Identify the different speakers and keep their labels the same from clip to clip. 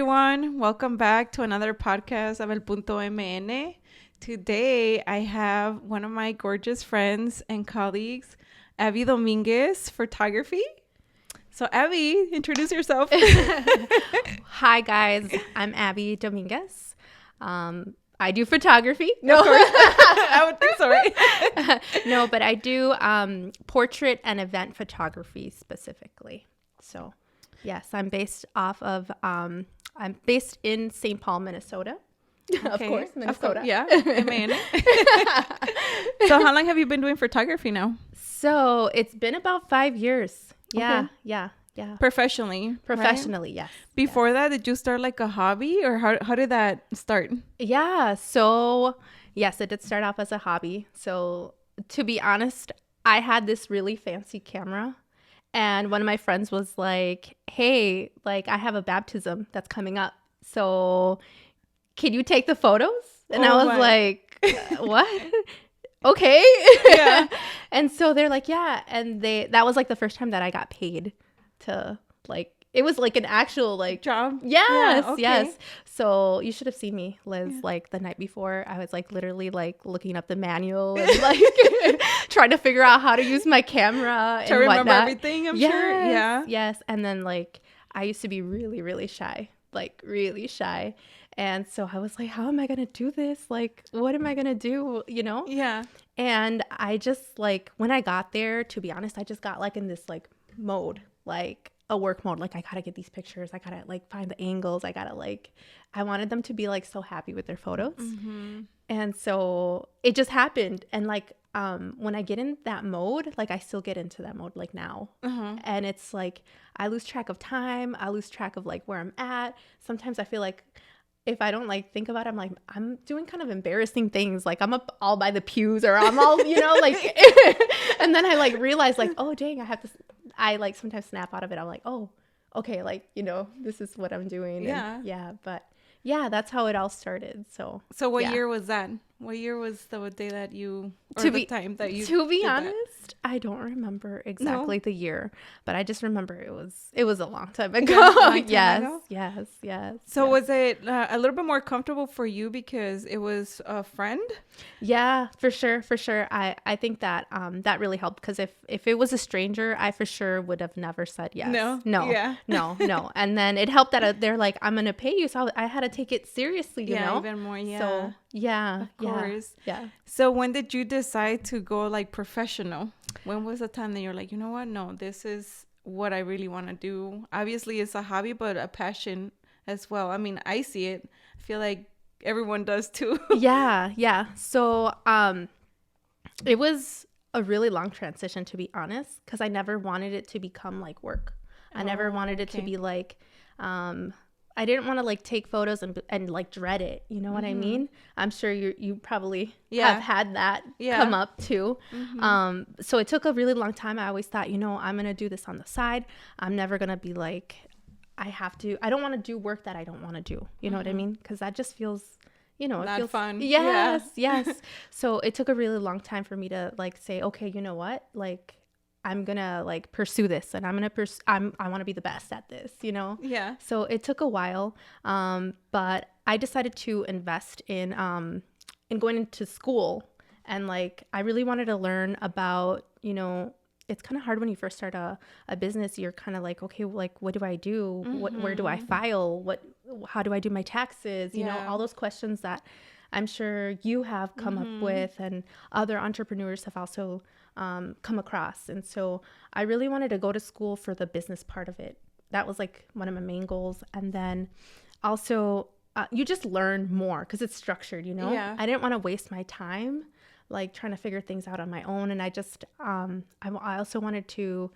Speaker 1: everyone. Welcome back to another podcast of El Punto MN. Today, I have one of my gorgeous friends and colleagues, Abby Dominguez, photography. So, Abby, introduce yourself.
Speaker 2: Hi, guys. I'm Abby Dominguez. I do photography. No,
Speaker 1: I would think so, right?
Speaker 2: No, but I do portrait and event photography specifically. So, yes, I'm based in St. Paul, Minnesota.
Speaker 1: Okay.
Speaker 2: Of course, Minnesota.
Speaker 1: Yeah, MN. So, how long have you been doing photography now?
Speaker 2: So, it's been about 5 years. Yeah,
Speaker 1: Okay.
Speaker 2: yeah.
Speaker 1: Professionally,
Speaker 2: Yes.
Speaker 1: Before that, did you start like a hobby, or how did that start?
Speaker 2: Yeah. So, yes, it did start off as a hobby. So, to be honest, I had this really fancy camera. And one of my friends was like, hey, like I have a baptism that's coming up. So can you take the photos? And I was like, what? Okay.
Speaker 1: Yeah.
Speaker 2: And so they're like, yeah. And that was like the first time that I got paid to like, it was like an actual like
Speaker 1: Job.
Speaker 2: Yes,
Speaker 1: Yeah, okay.
Speaker 2: yes. So you should have seen me, Liz, like the night before. I was like literally like looking up the manual and like trying to figure out how to use my camera
Speaker 1: To
Speaker 2: and
Speaker 1: remember
Speaker 2: whatnot.
Speaker 1: everything, I'm sure. Yeah.
Speaker 2: Yes. And then like I used to be really, really shy, like really shy. And so I was like, how am I going to do this? Like, what am I going to do? You know?
Speaker 1: Yeah.
Speaker 2: And I just like, when I got there, to be honest, I just got like in this like mode, like a work mode. Like I gotta get these pictures. I gotta like find the angles. I wanted them to be like so happy with their photos.
Speaker 1: Mm-hmm.
Speaker 2: And so it just happened. And like, when I get in that mode, like I still get into that mode like now.
Speaker 1: Uh-huh.
Speaker 2: And it's like, I lose track of time. I lose track of like where I'm at. Sometimes I feel like if I don't like think about it, I'm like, I'm doing kind of embarrassing things. Like I'm up all by the pews or I'm all, like, and then I like realize like, oh dang, I like sometimes snap out of it. I'm like, oh, okay. Like, this is what I'm doing.
Speaker 1: Yeah.
Speaker 2: And yeah. But yeah, that's how it all started. So
Speaker 1: What
Speaker 2: yeah.
Speaker 1: year was that? What year was the day that you, or
Speaker 2: To
Speaker 1: the
Speaker 2: be-
Speaker 1: time that you
Speaker 2: To be
Speaker 1: did that?
Speaker 2: honest, I don't remember exactly the year, but I just remember it was a long time ago.
Speaker 1: Yeah, a long time
Speaker 2: yes,
Speaker 1: ago?
Speaker 2: yes.
Speaker 1: So
Speaker 2: yes.
Speaker 1: was it a little bit more comfortable for you because it was a friend?
Speaker 2: Yeah, for sure. I think that that really helped because if it was a stranger, I for sure would have never said yes.
Speaker 1: No. Yeah.
Speaker 2: No. And then it helped that they're like, I'm gonna pay you, so I had to take it seriously. You know,
Speaker 1: even more. Yeah.
Speaker 2: So yeah,
Speaker 1: Of course.
Speaker 2: Yeah.
Speaker 1: So when did you decide to go like professional? When was the time that you're like, you know what? No, this is what I really want to do. Obviously, it's a hobby, but a passion as well. I mean, I see it. I feel like everyone does too.
Speaker 2: Yeah. So it was a really long transition, to be honest, because I never wanted it to become like work. I never wanted it to be like I didn't want to like take photos and like dread it. You know what I mean? I'm sure you probably have had that come up too. So it took a really long time. I always thought, I'm going to do this on the side. I'm never going to be like, I don't want to do work that I don't want to do. You know what I mean? Because that just feels, it
Speaker 1: Not
Speaker 2: feels
Speaker 1: fun.
Speaker 2: Yes. So it took a really long time for me to like say, okay, you know what? Like, I'm gonna like pursue this, and I want to be the best at this,
Speaker 1: Yeah.
Speaker 2: So it took a while, but I decided to invest in going into school, and like I really wanted to learn about, it's kind of hard when you first start a business. You're kind of like, okay, like what do I do? Where do I file? How do I do my taxes? You know, all those questions that I'm sure you have come up with, and other entrepreneurs have also come across. And so I really wanted to go to school for the business part of it. That was like one of my main goals. And then also you just learn more because it's structured,
Speaker 1: Yeah.
Speaker 2: I didn't want to waste my time like trying to figure things out on my own. And I just I also wanted to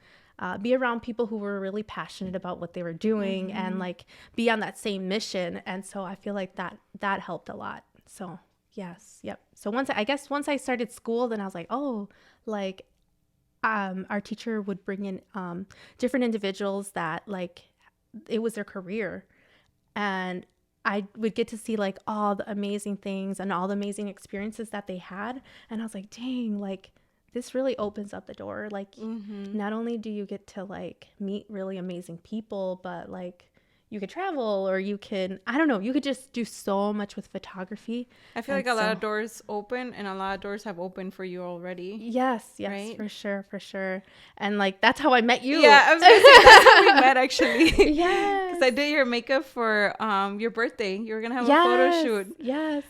Speaker 2: be around people who were really passionate about what they were doing and like be on that same mission. And so I feel like that helped a lot. So yes. Yep. So once I started school, then I was like, oh, like our teacher would bring in different individuals that like it was their career, and I would get to see like all the amazing things and all the amazing experiences that they had. And I was like, dang, like this really opens up the door. Like not only do you get to like meet really amazing people, but like you could travel, or you can, I don't know, you could just do so much with photography.
Speaker 1: I feel like a lot of doors open, and a lot of doors have opened for you already.
Speaker 2: Yes,
Speaker 1: right?
Speaker 2: for sure. And like, that's how I met you.
Speaker 1: Yeah, I was gonna say that's how we met, actually.
Speaker 2: Yes.
Speaker 1: Because I did your makeup for your birthday. You were gonna have a photo shoot.
Speaker 2: Yes.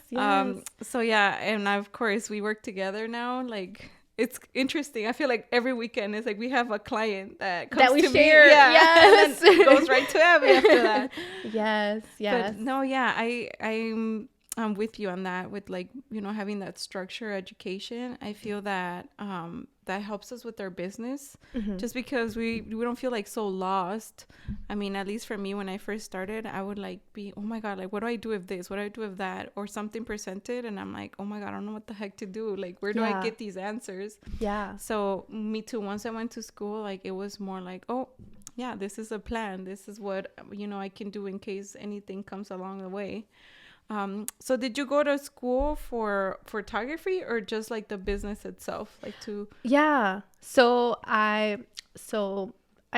Speaker 1: So yeah, and of course we work together now. Like, it's interesting. I feel like every weekend is like we have a client that comes
Speaker 2: we
Speaker 1: to
Speaker 2: share.
Speaker 1: me. Yeah.
Speaker 2: Yes.
Speaker 1: And then goes right to Abby after that.
Speaker 2: Yes.
Speaker 1: But no, yeah, I'm with you on that, with like, having that structure education. I feel that that helps us with our business, just because we don't feel like so lost. I mean, at least for me, when I first started, I would like be, oh my God, like, what do I do with this? What do I do with that? Or something presented, and I'm like, oh my God, I don't know what the heck to do. Like, where do I get these answers?
Speaker 2: Yeah.
Speaker 1: So me too, once I went to school, like, it was more like, oh yeah, this is a plan. This is what, I can do in case anything comes along the way. So did you go to school for photography, or just like the business itself, like to?
Speaker 2: Yeah. So I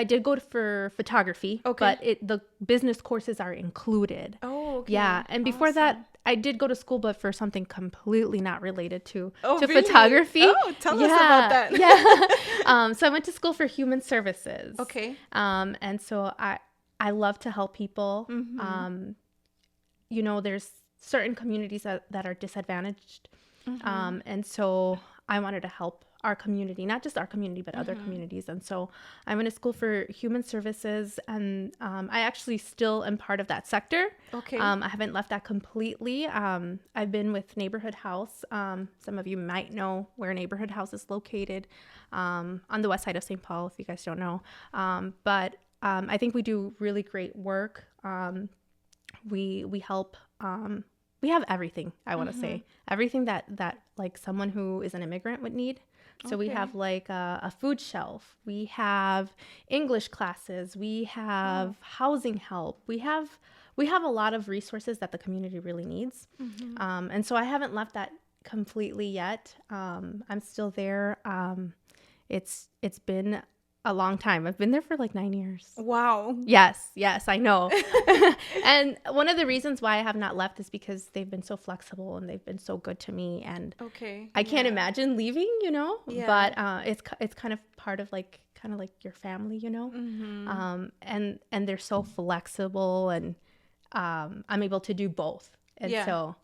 Speaker 2: did go for photography, but the business courses are included.
Speaker 1: Oh, okay.
Speaker 2: Yeah. And before that, I did go to school, but for something completely not related to
Speaker 1: really?
Speaker 2: photography.
Speaker 1: Oh, tell us about that.
Speaker 2: Yeah. So I went to school for human services.
Speaker 1: Okay.
Speaker 2: And so I love to help people. There's certain communities that are disadvantaged. And so I wanted to help our community, not just our community, but other communities. And so I went to school for human services, and I actually still am part of that sector.
Speaker 1: Okay.
Speaker 2: I haven't left that completely. I've been with Neighborhood House. Some of you might know where Neighborhood House is located, on the west side of St. Paul, if you guys don't know. But I think we do really great work. We help, we have everything, I want to say, everything that like someone who is an immigrant would need. So we have like a food shelf, we have English classes, we have housing help, we have a lot of resources that the community really needs. And so I haven't left that completely yet. I'm still there. It's been a long time. I've been there for like 9 years.
Speaker 1: Wow.
Speaker 2: Yes, I know. And one of the reasons why I have not left is because they've been so flexible and they've been so good to me. And I can't imagine leaving, but it's kind of part of like your family, and they're so flexible, and I'm able to do both. And so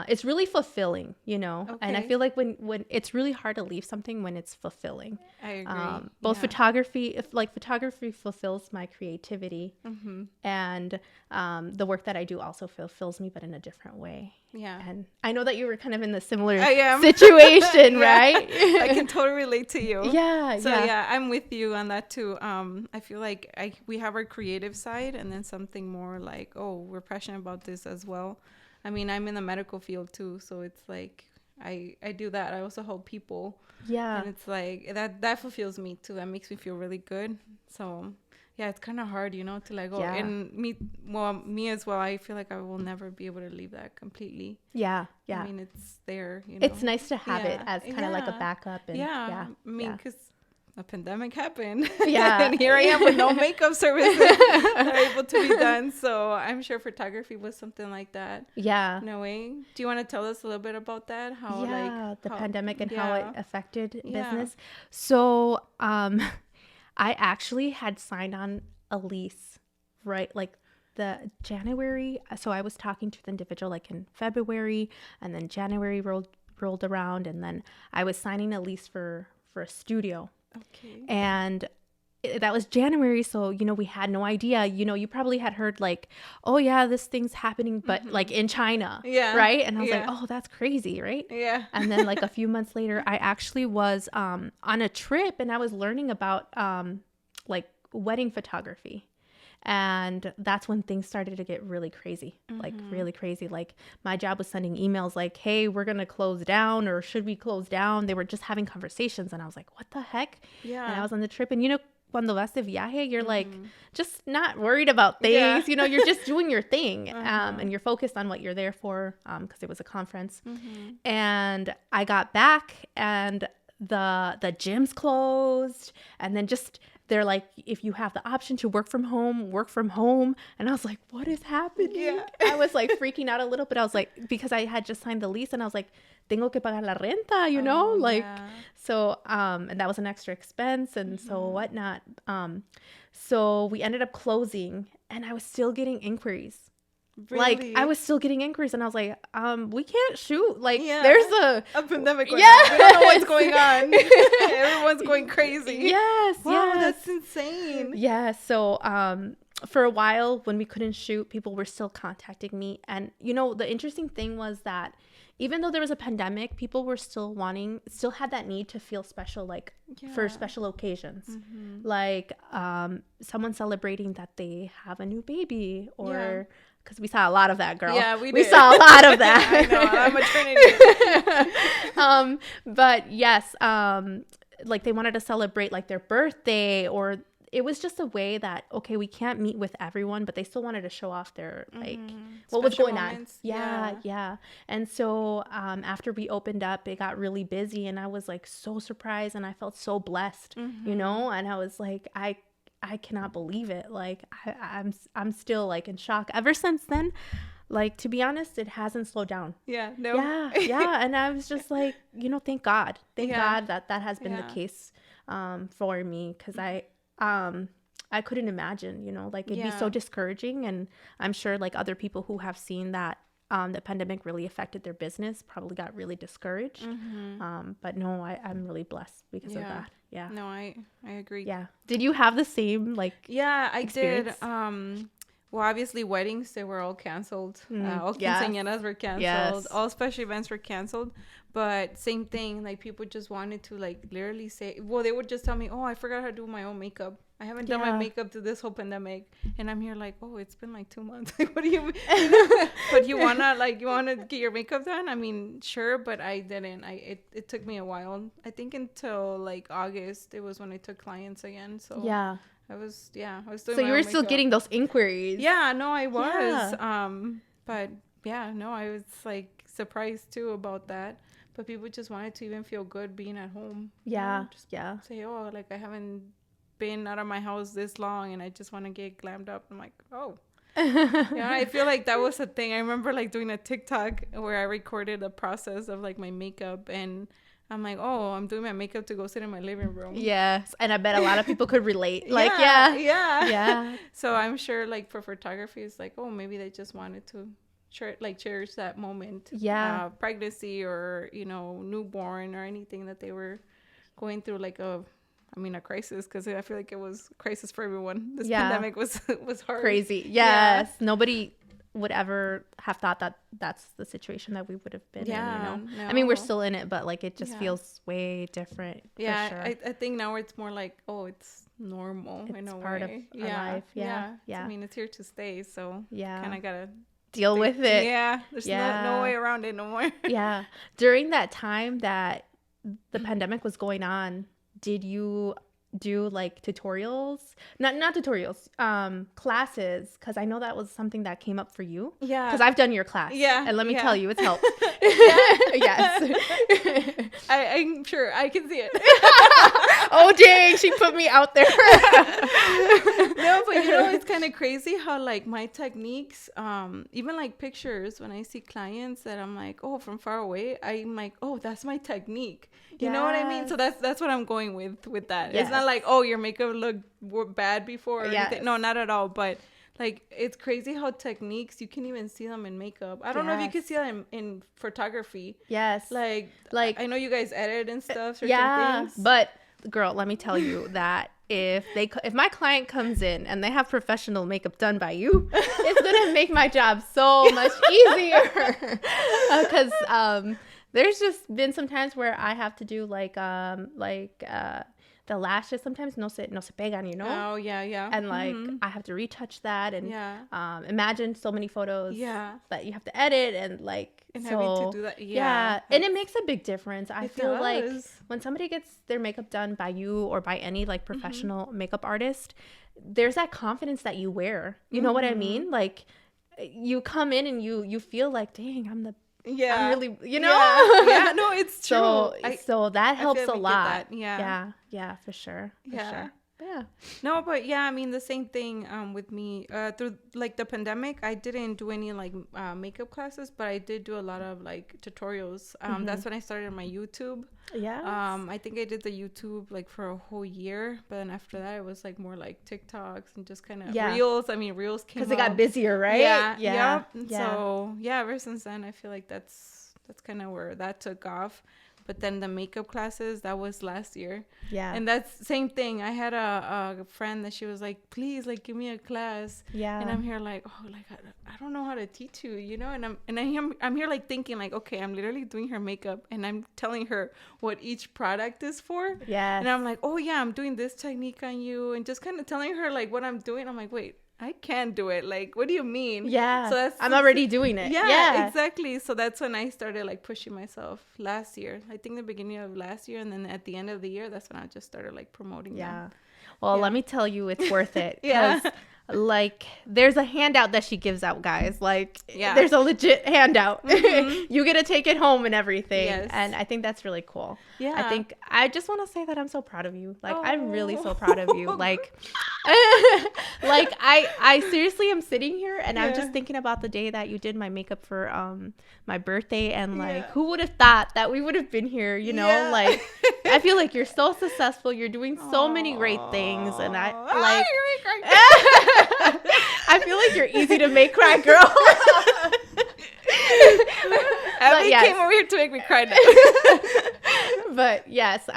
Speaker 2: it's really fulfilling, and I feel like when it's really hard to leave something when it's fulfilling.
Speaker 1: I agree.
Speaker 2: Both photography fulfills my creativity, and the work that I do also fulfills me, but in a different way. Yeah. And I know that you were kind of in the similar situation, right?
Speaker 1: I can totally relate to you.
Speaker 2: Yeah.
Speaker 1: So I'm with you on that too. I feel like we have our creative side, and then something more like, oh, we're passionate about this as well. I mean, I'm in the medical field too, so it's like I do that. I also help people. Yeah. And it's like that fulfills me too. That makes me feel really good. So yeah, it's kind of hard, to let go. Yeah. And me as well. I feel like I will never be able to leave that completely. Yeah. I mean, it's there.
Speaker 2: It's nice to have it as kind of like a backup. And,
Speaker 1: I mean, because a pandemic happened. Yeah. And here I am with no makeup services that are able to be done. So I'm sure photography was something like that. Yeah. No way. Do you want to tell us a little bit about that? How
Speaker 2: the pandemic and how it affected business. So I actually had signed on a lease, right? Like the January. So I was talking to the individual like in February, and then January rolled around, and then I was signing a lease for a studio. Okay. And that was January, so we had no idea. You probably had heard like, oh yeah, this thing's happening, but like in China, right? And I was like, oh, that's crazy, right? Yeah. And then like a few months later, I actually was on a trip, and I was learning about like wedding photography. And that's when things started to get really crazy, like really crazy. Like my job was sending emails like, hey, we're going to close down, or should we close down? They were just having conversations. And I was like, what the heck? Yeah. And I was on the trip, and cuando vas de viaje, you're like just not worried about things. Yeah. You're just doing your thing. And you're focused on what you're there for, because it was a conference. And I got back, and the gyms closed, and then just they're like, if you have the option to work from home, work from home. And I was like, what is happening?
Speaker 1: Yeah.
Speaker 2: I was like freaking out a little bit. I was like, because I had just signed the lease and I was like, tengo que pagar la renta, you know, like, so, and that was an extra expense and so whatnot. So we ended up closing and I was still getting inquiries. Really? Like, I was still getting inquiries and I was like, we can't shoot. Like, there's a
Speaker 1: pandemic going on. We don't know what's going on. Everyone's going crazy.
Speaker 2: Yes.
Speaker 1: Wow, that's insane.
Speaker 2: Yeah. So, for a while when we couldn't shoot, people were still contacting me. And, you know, the interesting thing was that even though there was a pandemic, people were still had that need to feel special, like for special occasions, like someone celebrating that they have a new baby or because we saw a lot of that, girl.
Speaker 1: Yeah, we
Speaker 2: saw a lot of that.
Speaker 1: I know, I'm maternity.
Speaker 2: But yes, like they wanted to celebrate like their birthday or it was just a way that, okay, we can't meet with everyone, but they still wanted to show off their, like, what was going moments. On. Yeah. And so after we opened up, it got really busy and I was like so surprised and I felt so blessed, you know? And I was like, I cannot believe it. Like, I'm still like in shock. Ever since then, like, to be honest, it hasn't slowed down.
Speaker 1: Yeah. No.
Speaker 2: Yeah. And I was just like, you know, thank God that has been the case for me because I couldn't imagine, you know, like it'd be so discouraging. And I'm sure like other people who have seen that the pandemic really affected their business probably got really discouraged. But no, I'm really blessed because of that. Yeah.
Speaker 1: No, I agree.
Speaker 2: Yeah. Did you have the same like experience?
Speaker 1: Did. Well, obviously weddings, they were all canceled. All quinceañeras were canceled. All special events were canceled. But same thing, like people just wanted to like literally say, well, they would just tell me, oh, I forgot how to do my own makeup. I haven't done my makeup through this whole pandemic. And I'm here like, oh, it's been like 2 months. Like, what do you mean? But you want to get your makeup done? I mean, sure, but I didn't. It took me a while. I think until like August, it was when I took clients again. So I was doing
Speaker 2: so you were still makeup. Getting those inquiries.
Speaker 1: Yeah, no, I was. But I was like surprised too about that. But people just wanted to even feel good being at home.
Speaker 2: Yeah.
Speaker 1: You know? Say, oh, like I haven't been out of my house this long and I just want to get glammed up. I'm like, oh. I feel like that was a thing. I remember like doing a TikTok where I recorded the process of like my makeup and I'm like, oh, I'm doing my makeup to go sit in my living room.
Speaker 2: Yes. And I bet a lot of people could relate. Like,
Speaker 1: yeah. So I'm sure like for photography, it's like, oh, maybe they just wanted to cherish that moment. Pregnancy or, you know, newborn or anything that they were going through like a crisis, because I feel like it was a crisis for everyone. This pandemic was hard.
Speaker 2: Crazy. Yes. Nobody would ever have thought that that's the situation that we would have been in, you know? No. I mean, we're still in it, but like it just feels way different. Yeah, for sure.
Speaker 1: I think now it's more like, oh, it's normal in a
Speaker 2: part
Speaker 1: way.
Speaker 2: Of our life. Yeah.
Speaker 1: I mean, it's here to stay, so kind of gotta
Speaker 2: deal with it.
Speaker 1: Yeah, there's no way around it no more.
Speaker 2: Yeah. During that time that the pandemic was going on, did you do like tutorials? Not tutorials, classes, because I know that was something that came up for you. Yeah. Because I've done your class. Yeah. And let me tell you, it's helped. Yes.
Speaker 1: I'm sure I can see it.
Speaker 2: Oh, dang, she put me out there.
Speaker 1: No, but you know, it's kind of crazy how like my techniques, even like pictures, when I see clients that I'm like, oh, from far away, I'm like, oh, that's my technique. You know what I mean? So that's what I'm going with that. Yes. It's not like, oh, your makeup looked bad before or anything. No, not at all. But like, it's crazy how techniques, you can even see them in makeup. I don't know if you can see them in photography.
Speaker 2: Yes.
Speaker 1: Like I know you guys edit and stuff, certain things.
Speaker 2: But girl, let me tell you that if my client comes in and they have professional makeup done by you, it's gonna make my job so much easier. Because there's just been some times where I have to do the lashes sometimes no se pegan, you know?
Speaker 1: Oh, yeah.
Speaker 2: And like I have to retouch that and imagine so many photos that you have to edit and like
Speaker 1: having to do that.
Speaker 2: And it makes a big difference. I feel like when somebody gets their makeup done by you or by any like professional makeup artist, there's that confidence that you wear. You know what I mean? Like you come in and you feel like, dang, I'm really, you know?
Speaker 1: Yeah, no, it's true.
Speaker 2: So that helps a lot. Yeah, for sure.
Speaker 1: Yeah.
Speaker 2: Yeah.
Speaker 1: No, but yeah, I mean the same thing with me through like the pandemic. I didn't do any like makeup classes, but I did do a lot of like tutorials. That's when I started my YouTube.
Speaker 2: Yeah.
Speaker 1: I think I did the YouTube like for a whole year, but then after that it was like more like TikToks and just kind of reels. I mean, reels came
Speaker 2: because it got busier, right?
Speaker 1: Yeah,
Speaker 2: Yeah.
Speaker 1: yep. So yeah, ever since then I feel like that's kind of where that took off. But then the makeup classes, that was last year.
Speaker 2: Yeah.
Speaker 1: And that's same thing. I had a friend that she was like, please, like, give me a class.
Speaker 2: Yeah.
Speaker 1: And I'm here like, oh, like, I don't know how to teach you, you know? And I'm here like thinking like, okay, I'm literally doing her makeup and I'm telling her what each product is for.
Speaker 2: Yeah.
Speaker 1: And I'm like, oh yeah, I'm doing this technique on you. And just kind of telling her like what I'm doing. I'm like, wait, I can't do it. Like, what do you mean?
Speaker 2: Yeah.
Speaker 1: So
Speaker 2: I'm already doing it.
Speaker 1: Yeah, exactly. So that's when I started like pushing myself last year. I think the beginning of last year, and then at the end of the year, that's when I just started like promoting them.
Speaker 2: Well, let me tell you, it's worth it.
Speaker 1: Yeah.
Speaker 2: Like, there's a handout that she gives out, guys. Like, there's a legit handout. You get to take it home and everything. Yes. And I think that's really cool. Yeah. I just want to say that I'm so proud of you. Like, I'm really so proud of you. Like, like I seriously am sitting here and I'm just thinking about the day that you did my makeup for my birthday, and like, who would have thought that we would have been here, you know? Like, I feel like you're so successful. You're doing so many great things, and I like I feel like you're easy to make cry, girl.
Speaker 1: Abby came over here to make me cry now.
Speaker 2: But yes,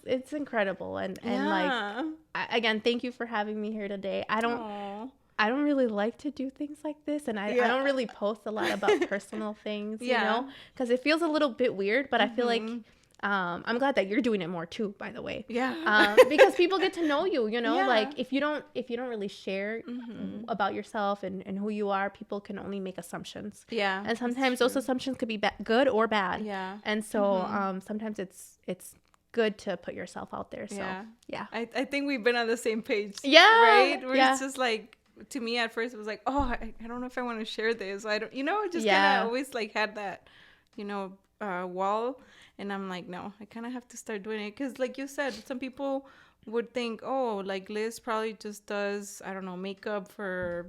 Speaker 2: it's incredible, and like, again, thank you for having me here today. I don't really like to do things like this, and I don't really post a lot about personal things, you know, because it feels a little bit weird, but I feel like I'm glad that you're doing it more too, by the way. Yeah. Because people get to know you, you know, like if you don't really share about yourself and who you are, people can only make assumptions. Yeah. And sometimes those assumptions could be good or bad. Yeah. And so sometimes it's good to put yourself out there. So yeah.
Speaker 1: I think we've been on the same page.
Speaker 2: Yeah.
Speaker 1: Right? Where it's just like, to me at first it was like, oh, I don't know if I want to share this. I don't, you know, just kind of always like had that, you know, wall. And I'm like, no, I kind of have to start doing it. Because like you said, some people would think, oh, like Liz probably just does, I don't know, makeup for,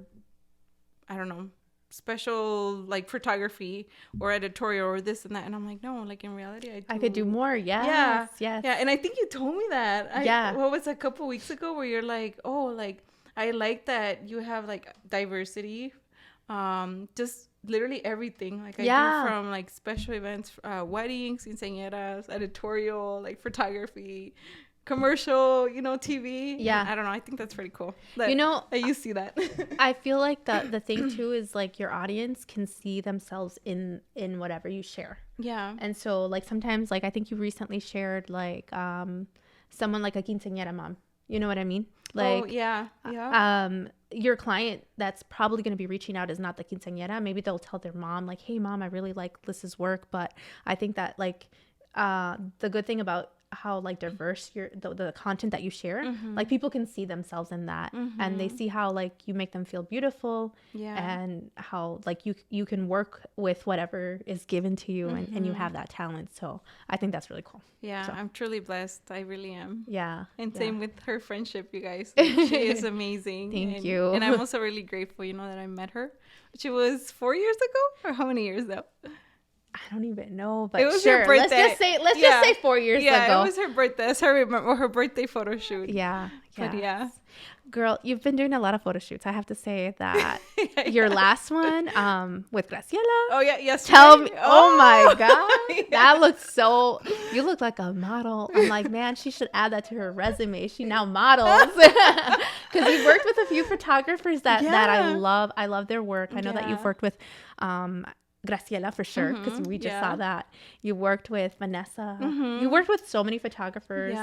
Speaker 1: I don't know, special like photography or editorial or this and that. And I'm like, no, like in reality,
Speaker 2: I could do more. Yes.
Speaker 1: Yeah. And I think you told me that. What was it, a couple weeks ago where you're like, oh, like, I like that you have like diversity. Just literally everything. Like I do from like special events, weddings, quinceañeras, editorial, like photography, commercial, you know, TV. Yeah. I don't know. I think that's pretty cool.
Speaker 2: You know,
Speaker 1: you see that.
Speaker 2: I feel like the thing too is like your audience can see themselves in whatever you share. Yeah. And so like sometimes, like I think you recently shared like someone like a quinceañera mom. You know what I mean? Like, your client that's probably going to be reaching out is not the quinceañera. Maybe they'll tell their mom like, hey mom, I really like Liz's work. But I think that like the good thing about how like diverse the content that you share, like people can see themselves in that, and they see how like you make them feel beautiful, and how like you can work with whatever is given to you, and you have that talent. So I think that's really cool.
Speaker 1: So. I'm truly blessed. I really am.
Speaker 2: Yeah.
Speaker 1: And same with her friendship, you guys. Like, she is amazing.
Speaker 2: Thank you.
Speaker 1: And I'm also really grateful, you know, that I met her. She was 4 years ago, or how many years now?
Speaker 2: I don't even know, but
Speaker 1: it was her birthday.
Speaker 2: Let's just say 4 years ago.
Speaker 1: Yeah, it was her birthday. That's her birthday photo shoot.
Speaker 2: Yeah. But girl, you've been doing a lot of photo shoots. I have to say that your last one with Gracias.
Speaker 1: Oh yeah, yes.
Speaker 2: Tell me. Oh my God, that looks so. You look like a model. I'm like, man, she should add that to her resume. She now models because you've worked with a few photographers that I love. I love their work. I know that you've worked with Graciela for sure, because we just saw that. You worked with Vanessa. You worked with so many photographers.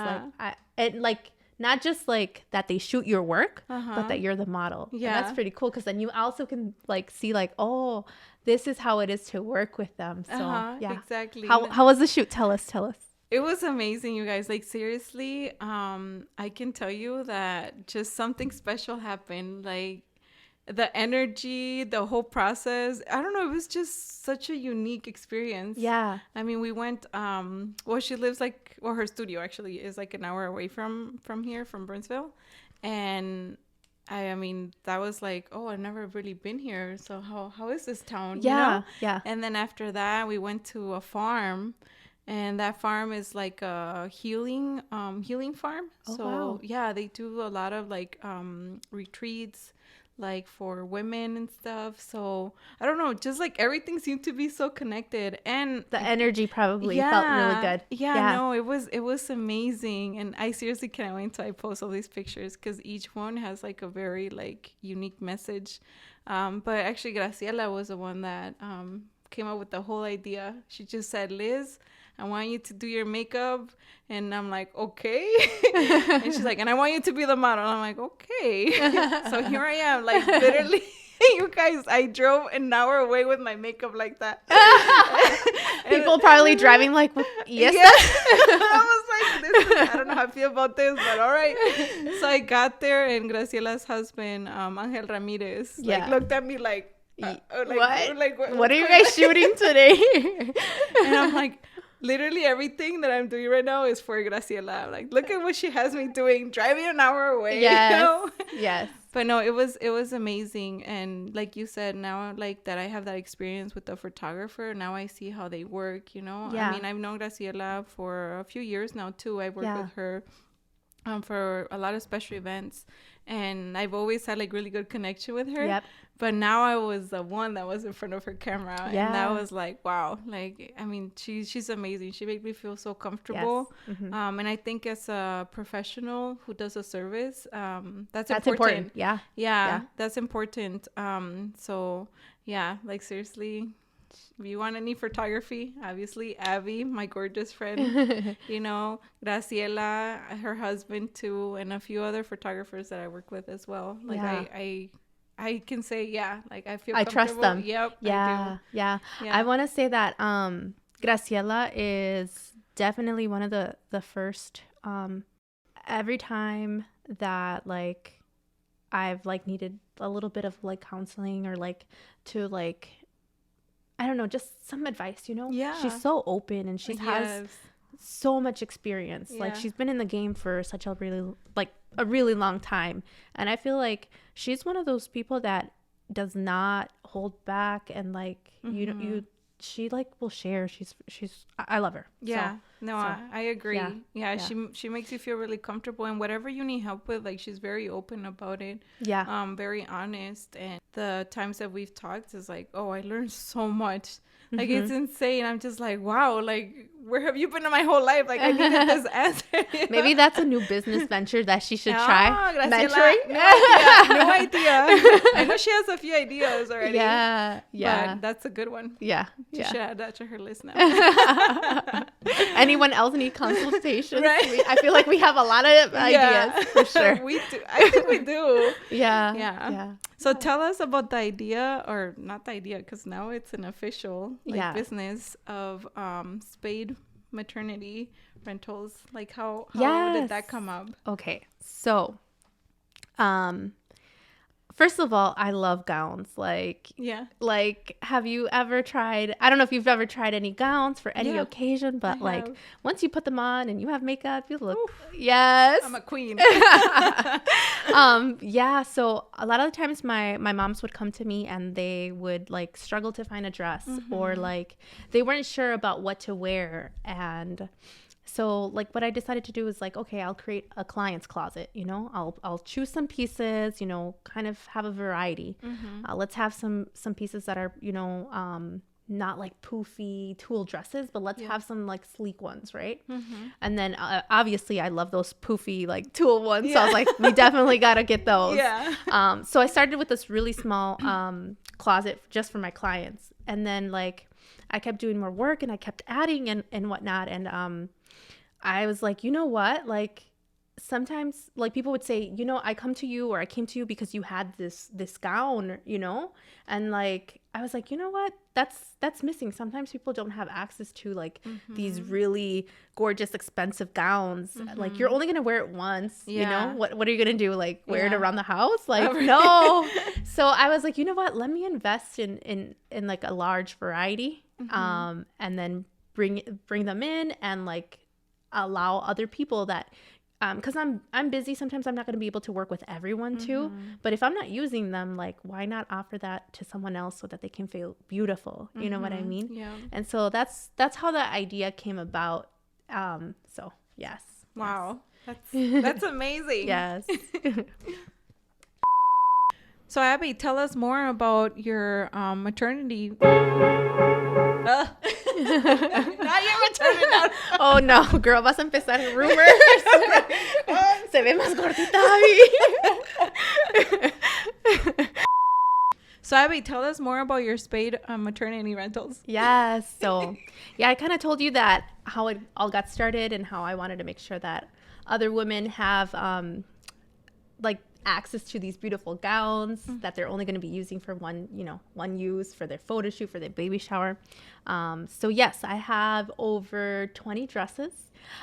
Speaker 2: Like not just like that they shoot your work, but that you're the model. Yeah, and that's pretty cool, because then you also can like see like, oh, this is how it is to work with them. So
Speaker 1: exactly.
Speaker 2: How was the shoot? Tell us.
Speaker 1: It was amazing, you guys. Like seriously, I can tell you that just something special happened. Like the energy, the whole process. I don't know. It was just such a unique experience.
Speaker 2: Yeah.
Speaker 1: I mean, we went, she lives her studio actually is like an hour away from here, from Burnsville. And I mean, that was like, oh, I've never really been here. So how is this town?
Speaker 2: Yeah.
Speaker 1: You know?
Speaker 2: Yeah.
Speaker 1: And then after that, we went to a farm. And that farm is like a healing farm.
Speaker 2: Oh,
Speaker 1: so
Speaker 2: wow.
Speaker 1: yeah, they do a lot of like retreats, like for women and stuff. So I don't know, just like everything seemed to be so connected, and
Speaker 2: the energy probably felt really good.
Speaker 1: No, it was amazing. And I seriously can't wait until I post all these pictures, because each one has like a very like unique message. But actually Graciela was the one that came up with the whole idea. She just said, Liz, I want you to do your makeup. And I'm like, okay. And she's like, and I want you to be the model. I'm like, okay. So here I am, like literally, you guys, I drove an hour away with my makeup like that.
Speaker 2: People probably driving like, yes.
Speaker 1: I was like, I don't know how I feel about this, but all right. So I got there, and Graciela's husband, Angel Ramirez, like looked at me like,
Speaker 2: what are you guys shooting today?
Speaker 1: And I'm like, literally everything that I'm doing right now is for Graciela. Like, look at what she has me doing, driving an hour away.
Speaker 2: Yes.
Speaker 1: You know?
Speaker 2: Yes.
Speaker 1: But no, it was amazing. And like you said, now like that I have that experience with the photographer, now I see how they work, you know?
Speaker 2: Yeah.
Speaker 1: I mean, I've known Graciela for a few years now too. I worked with her for a lot of special events, and I've always had like really good connection with her.
Speaker 2: Yep.
Speaker 1: But now I was the one that was in front of her camera, and that was like, wow. Like, I mean, she's amazing. She made me feel so comfortable. Yes. Mm-hmm. And I think as a professional who does a service, that's important. Yeah, that's important. So yeah, like seriously, if you want any photography, obviously Abby, my gorgeous friend, you know, Graciela, her husband too, and a few other photographers that I work with as well. Like I can say, like I feel comfortable.
Speaker 2: I trust them.
Speaker 1: Yep.
Speaker 2: Yeah. Yeah. I want to say that Graciela is definitely one of the first, every time that like I've like needed a little bit of like counseling or like to like, I don't know, just some advice, you know?
Speaker 1: Yeah.
Speaker 2: She's so open, and she has so much experience. Yeah. Like, she's been in the game for such a really long time. And I feel like she's one of those people that does not hold back, and like, she like will share. I love her.
Speaker 1: Yeah. I agree. Yeah. She makes you feel really comfortable, and whatever you need help with, like, she's very open about it. Yeah. Very honest. And the times that we've talked is like, oh, I learned so much. Like, it's insane. I'm just like, wow, like, where have you been in my whole life? Like, I needed this answer.
Speaker 2: Maybe that's a new business venture that she should try.
Speaker 1: Mentoring? No idea. I know she has a few ideas already. Yeah. But that's a good one.
Speaker 2: Yeah.
Speaker 1: You should add that to her list now.
Speaker 2: Anyone else need consultations? Right? I feel like we have a lot of ideas for sure.
Speaker 1: We do. I think we do.
Speaker 2: Yeah.
Speaker 1: So tell us about the idea, or not the idea, because now it's an official business of Spade maternity rentals. Like, how did that come up?
Speaker 2: Okay, so first of all, I love gowns. Like, have you ever tried, I don't know if you've ever tried any gowns for any occasion, but like once you put them on and you have makeup, you look,
Speaker 1: I'm a queen.
Speaker 2: So a lot of the times my moms would come to me, and they would like struggle to find a dress, or like they weren't sure about what to wear. And so like what I decided to do is like, okay, I'll create a client's closet, you know, I'll choose some pieces, you know, kind of have a variety. Let's have some pieces that are, you know, not like poofy tulle dresses, but let's have some like sleek ones, right? And then obviously I love those poofy like tulle ones. So I was like, we definitely got to get those. So I started with this really small closet just for my clients. And then like I kept doing more work, and I kept adding and whatnot. And I was like, you know what? Like, sometimes like people would say, you know, I come to you or I came to you because you had this gown, you know, and like I was like, you know what, that's missing. Sometimes people don't have access to like these really gorgeous expensive gowns. Like you're only gonna wear it once, you know. What are you gonna do, like wear it around the house? Like no. So I was like, you know what, let me invest in like a large variety, and then bring them in and like allow other people that because I'm busy. Sometimes I'm not going to be able to work with everyone too. But if I'm not using them, like why not offer that to someone else so that they can feel beautiful? You know what I mean? Yeah. And so that's how the idea came about. So yes.
Speaker 1: Wow. That's amazing.
Speaker 2: Yes.
Speaker 1: So Abby, tell us more about your maternity. Not your maternity.
Speaker 2: Oh no, girl, vas a empezar rumors. Se ve más gordita, Abby.
Speaker 1: So Abby, tell us more about your spade maternity rentals.
Speaker 2: Yes. So yeah, I kind of told you that how it all got started and how I wanted to make sure that other women have like access to these beautiful gowns that they're only going to be using for one use, for their photo shoot, for their baby shower. So yes, I have over 20 dresses.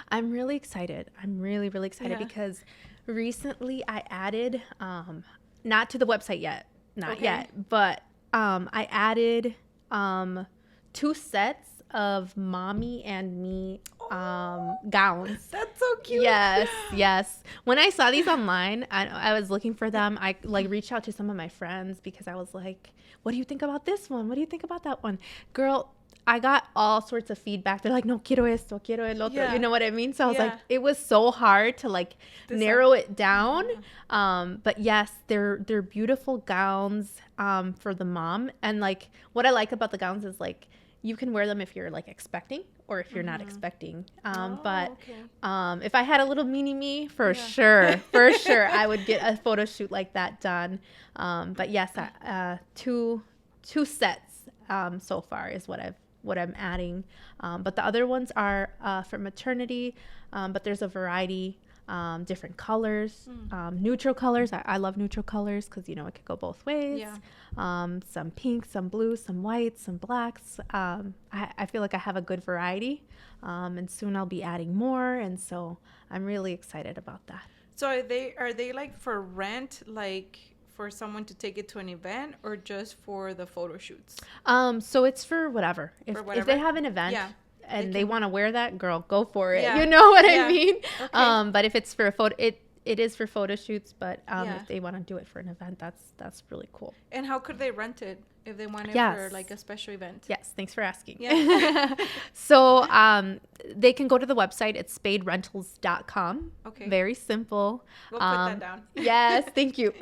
Speaker 2: I'm really excited. I'm really, really excited because recently I added, not to the website yet, not yet, but I added 2 sets of mommy and me gowns.
Speaker 1: That's so cute.
Speaker 2: Yes. When I saw these online, I was looking for them. I like reached out to some of my friends because I was like, what do you think about this one? What do you think about that one? Girl, I got all sorts of feedback. They're like, no quiero esto, quiero el otro. You know what I mean? So I was like, it was so hard to like narrow it down. But yes, they're beautiful gowns for the mom. And like what I like about the gowns is like you can wear them if you're like expecting or if you're not expecting. But if I had a little mini me, for sure, I would get a photo shoot like that done. But yes, two sets so far is what I'm adding. But the other ones are for maternity, but there's a variety. Different colors, neutral colors. I love neutral colors because, you know, it could go both ways. Some pink, some blue, some white, some blacks. I feel like I have a good variety, and soon I'll be adding more. And so I'm really excited about that.
Speaker 1: So are they like for rent, like for someone to take it to an event, or just for the photo shoots?
Speaker 2: So it's for whatever. If they have an event. And they want to wear that, girl, go for it. You know what I mean? Okay. But if it's for a photo, it is for photo shoots. But if they want to do it for an event, that's really cool.
Speaker 1: And how could they rent it if they want it for like a special event?
Speaker 2: Yes, thanks for asking. So they can go to the website. It's spaderentals.com. Okay. Very simple.
Speaker 1: We'll put that down.
Speaker 2: Yes, thank you.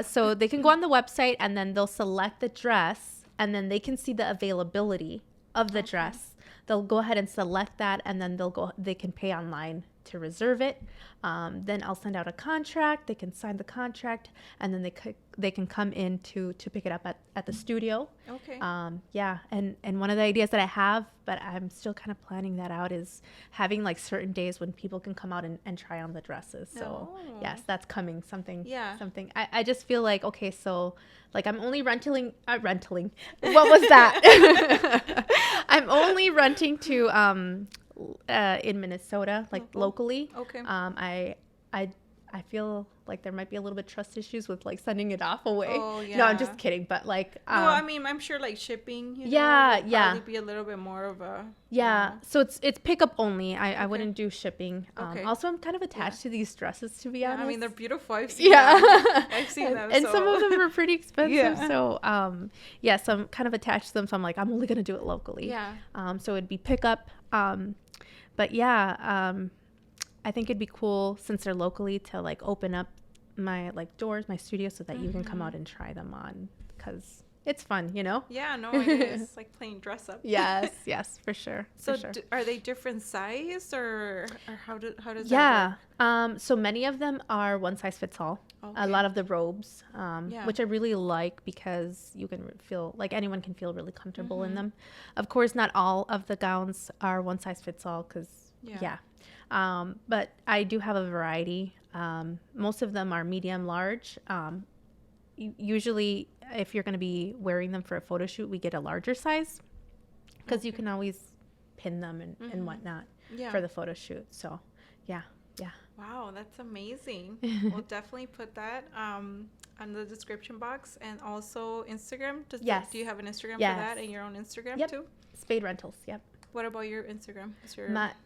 Speaker 2: So they can go on the website and then they'll select the dress and then they can see the availability of the dress. They'll go ahead and select that and then they can pay online to reserve it. Then I'll send out a contract. They can sign the contract and then they can come in to pick it up at the studio. Okay. And one of the ideas that I have, but I'm still kind of planning that out, is having like certain days when people can come out and try on the dresses. So yes, that's coming. Something. I just feel like, okay, so like I'm only renting. What was that? I'm only renting to in Minnesota, like locally. Okay. I feel like there might be a little bit of trust issues with like sending it off away. Oh, yeah. No, I'm just kidding. But like,
Speaker 1: no, I mean, I'm sure like shipping, would probably be a little bit more of a.
Speaker 2: So it's pickup only. I wouldn't do shipping. Also, I'm kind of attached to these dresses, to be honest.
Speaker 1: I mean, they're beautiful. I've seen them. I've seen them.
Speaker 2: And some of them are pretty expensive. So, so I'm kind of attached to them. So I'm like, I'm only going to do it locally. So it'd be pickup. But I think it'd be cool since they're locally to like open up my like doors, my studio, so that you can come out and try them on, because it's fun, you know?
Speaker 1: Yeah, no, it is like playing dress up.
Speaker 2: Yes, for sure.
Speaker 1: So are they different size or how does that work?
Speaker 2: So many of them are one size fits all. Okay. A lot of the robes, which I really like because you can feel like anyone can feel really comfortable in them. Of course, not all of the gowns are one size fits all because Yeah. But I do have a variety. Most of them are medium, large. Usually, if you're going to be wearing them for a photo shoot, we get a larger size because you can always pin them and whatnot for the photo shoot. So, yeah.
Speaker 1: Wow, that's amazing. We'll definitely put that on the description box, and also Instagram.
Speaker 2: Yes.
Speaker 1: Do you have an Instagram for that, and your own Instagram too?
Speaker 2: Spade Rentals. Yep.
Speaker 1: What about your Instagram?